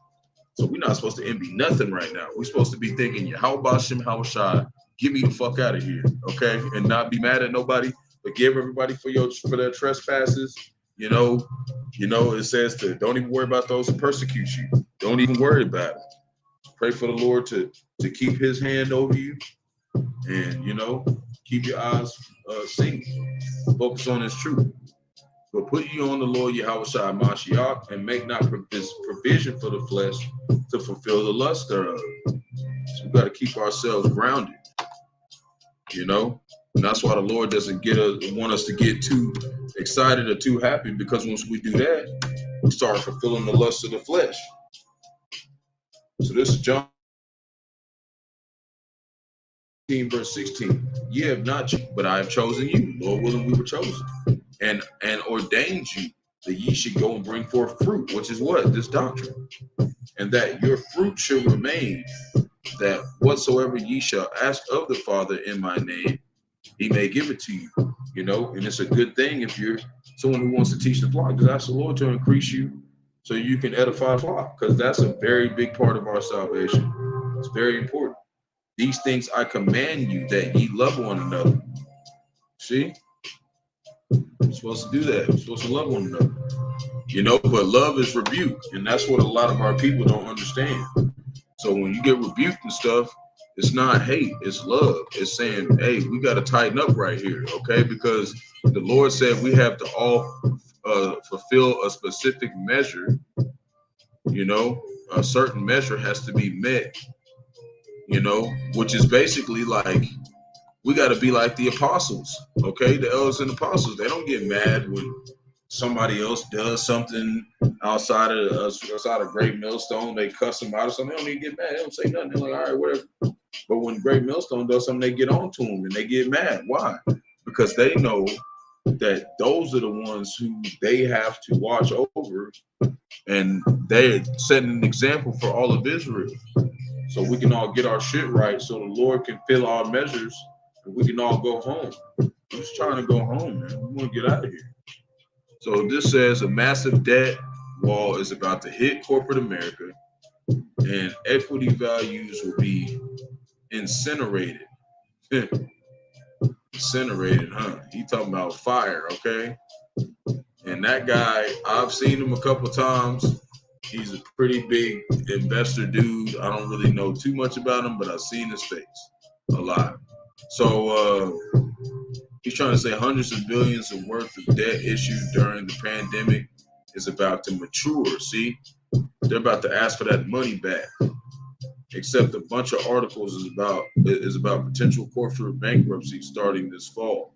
So we're not supposed to envy nothing right now. We're supposed to be thinking, Bahasham, Yahawashi, get me the fuck out of here, okay? And not be mad at nobody, but give everybody for their trespasses. It says to don't even worry about those who persecute you. Don't even worry about it. Pray for the Lord to keep His hand over you, and keep your eyes singing. Focus on His truth. But put you on the Lord Yahawashi Mashiach, and make not provision for the flesh to fulfill the lust thereof. So we got to keep ourselves grounded, and that's why the Lord doesn't want us to get too excited or too happy, because once we do that, we start fulfilling the lust of the flesh. So this is John 15, verse 16. Ye have not, but I have chosen you. Lord willing, we were chosen. And ordained you that ye should go and bring forth fruit, which is what? This doctrine. And that your fruit should remain, that whatsoever ye shall ask of the Father in my name, He may give it to you. And it's a good thing if you're someone who wants to teach the flock, because ask the Lord to increase you so you can edify the flock, because that's a very big part of our salvation. It's very important. These things I command you, that ye love one another. See? We're supposed to do that. We're supposed to love one another. But love is rebuke, and that's what a lot of our people don't understand. So when you get rebuked and stuff, it's not hate, it's love. It's saying, hey, we got to tighten up right here, okay? Because the Lord said we have to all fulfill a specific measure. A certain measure has to be met, which is basically like, we got to be like the apostles, okay? The elders and apostles, they don't get mad when somebody else does something outside of Great Millstone. They cuss them out or something. They don't even get mad. They don't say nothing. They're like, all right, whatever. But when Great Millstone does something, they get on to him and they get mad. Why? Because they know that those are the ones who they have to watch over, and they're setting an example for all of Israel. So we can all get our shit right, so the Lord can fill our measures, and we can all go home. I'm just trying to go home, man. We want to get out of here. So this says a massive debt wall is about to hit corporate America, and equity values will be incinerated. Incinerated, huh? He talking about fire, okay? And that guy, I've seen him a couple times. He's a pretty big investor dude. I don't really know too much about him, but I've seen his face a lot. So he's trying to say hundreds of billions of worth of debt issued during the pandemic is about to mature. See, they're about to ask for that money back. Except a bunch of articles is about potential corporate bankruptcy starting this fall.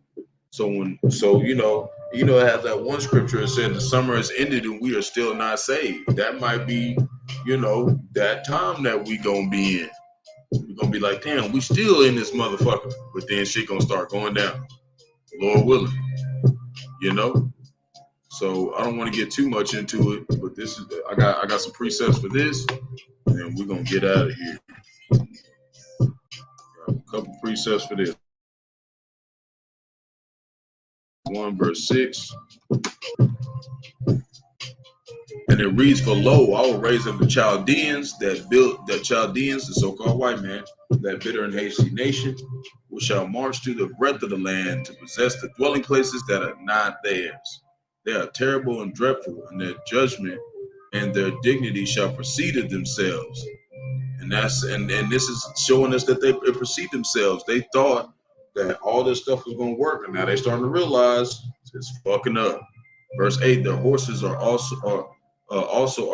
So you know, it has that one scripture that said the summer has ended and we are still not saved. That might be, you know, that time that we gonna be in. We're gonna be like, damn, we still in this motherfucker. But then shit gonna start going down. Lord willing. You know? So I don't want to get too much into it, but this is I got some precepts for this, and we're gonna get out of here. Got a couple precepts for this. 1 verse 6. And it reads, for lo, I will raise up the Chaldeans, the so-called white man, that bitter and hasty nation, who shall march through the breadth of the land to possess the dwelling places that are not theirs. They are terrible and dreadful, and their judgment and their dignity shall precede of themselves. And this is showing us that they precede themselves. They thought that all this stuff was going to work, and now they're starting to realize it's fucking up. Verse 8: their horses are also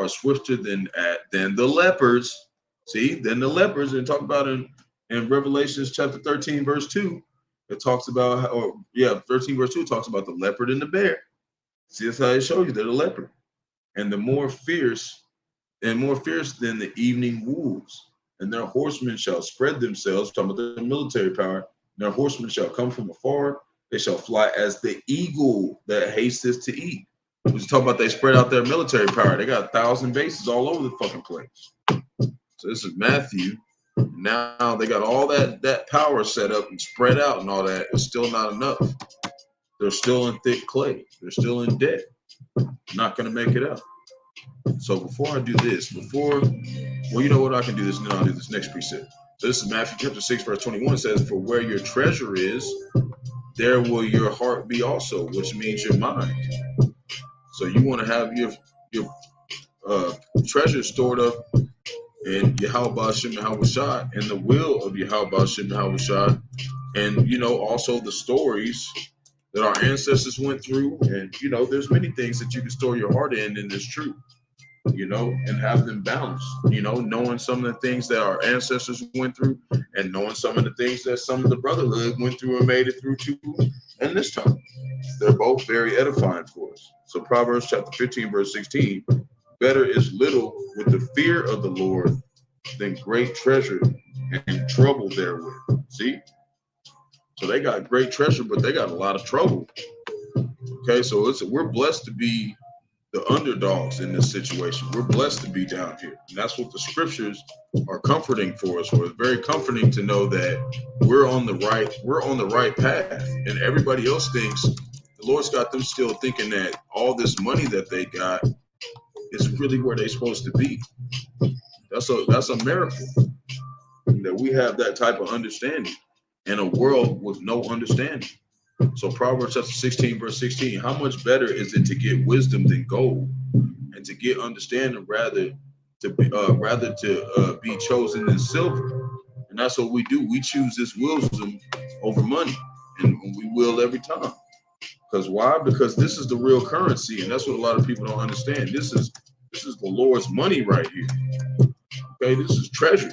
swifter than the leopards. See, than the leopards. And talk about in Revelations chapter 13, verse 2. It talks about 13 verse 2 talks about the leopard and the bear. See, that's how it shows you they're the leopard, and more fierce than the evening wolves. And their horsemen shall spread themselves. Talking about their military power. Their horsemen shall come from afar. They shall fly as the eagle that hasteth to eat. We just talk about they spread out their military power. They got 1,000 bases all over the fucking place. So this is Matthew. Now they got all that power set up and spread out and all that. It's still not enough. They're still in thick clay. They're still in debt. Not going to make it out. So before I do this, you know what? I can do this and then I'll do this next precept. So this is Matthew chapter 6, verse 21. It says, for where your treasure is, there will your heart be also, which means your mind. So you want to have your treasure stored up in Bahasham, Yahawashi, and the will of Bahasham, Yahawashi, and you know also the stories that our ancestors went through, and you know there's many things that you can store your heart in this truth, you know, and have them balanced, you know, knowing some of the things that our ancestors went through, and knowing some of the things that some of the brotherhood went through and made it through too, and this time. They're both very edifying for us. So Proverbs chapter 15, verse 16, better is little with the fear of the Lord than great treasure and trouble therewith. See? So they got great treasure, but they got a lot of trouble. Okay, so we're blessed to be the underdogs in this situation. We're blessed to be down here. And that's what the scriptures are comforting for us. It's very comforting to know that we're on the right path. And everybody else thinks the Lord's got them still thinking that all this money that they got is really where they're supposed to be. That's a miracle that we have that type of understanding in a world with no understanding. So Proverbs chapter 16, verse 16, how much better is it to get wisdom than gold, and to get understanding rather to be chosen than silver? And that's what we do. We choose this wisdom over money, and we will every time. Because why? Because this is the real currency, and that's what a lot of people don't understand. This is the Lord's money right here. Okay, this is treasures.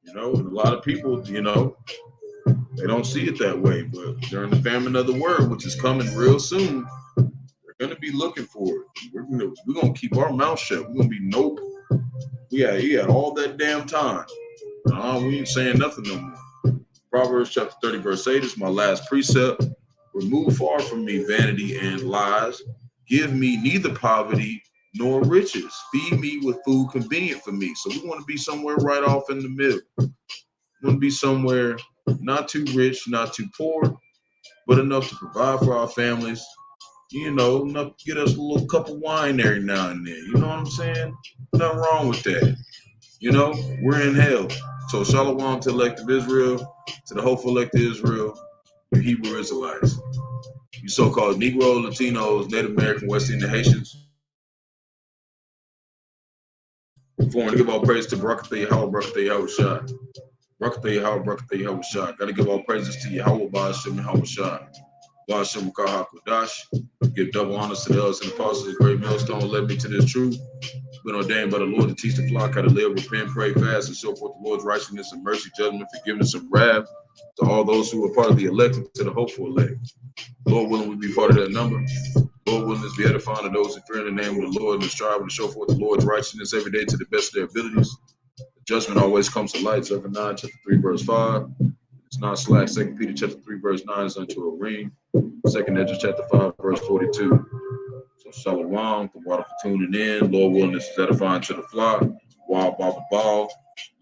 You know, and a lot of people, you know, they don't see it that way. But during the famine of the word, which is coming real soon, they're going to be looking for it. We're going to keep our mouth shut. We're going to be nope. We had all that damn time. We ain't saying nothing no more. Proverbs chapter 30, verse 8 is my last precept. Remove far from me vanity and lies. Give me neither poverty nor riches. Feed me with food convenient for me. So we want to be somewhere right off in the middle. We want to be somewhere not too rich, not too poor, but enough to provide for our families. You know, enough to get us a little cup of wine every now and then. You know what I'm saying? Nothing wrong with that. You know, we're in hell. So shalom to elective Israel, to the hopeful elected Israel, you Hebrew Israelites, you so-called Negro, Latinos, Native American, West Indian, Haitians. For to give all praise to Barak, Yahawah, Barak, Yahawashi. Barak, Yahawah, Barak, Yahawashi. Got to give all praises to Yahawah, Bahasham, Yahawashi. Bahasham, Qadash. Give double honors to the elders and apostles. Great millstone led me to this truth. Been ordained by the Lord to teach the flock how to live, repent, pray, fast, and show forth the Lord's righteousness and mercy, judgment, forgiveness, and wrath to all those who are part of the elected, to the hopeful elect. Lord willing, we be part of that number. Lord willing, is be edifying to those who fear in the name of the Lord and strive to show forth the Lord's righteousness every day to the best of their abilities. The judgment always comes to light. Zephaniah chapter 3, verse 5. It's not slack. 2 Peter chapter 3, verse 9 is unto a ring. 2 Ezra chapter 5, verse 42. So shalom, the water for tuning in. Lord willing, this is edifying to the flock. Wild Baba Ball.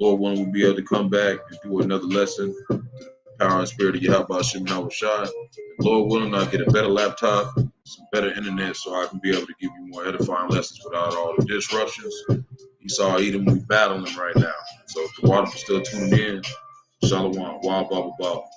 Lord willing, we'll be able to come back and do another lesson. Power and spirit of Yahawah, Yahawashi. Lord willing, I'll get a better laptop, some better internet, so I can be able to give you more edifying lessons without all the disruptions. Esau, Edom, we battling right now. So if the water is still tuning in, shalom, wild Baba Ball.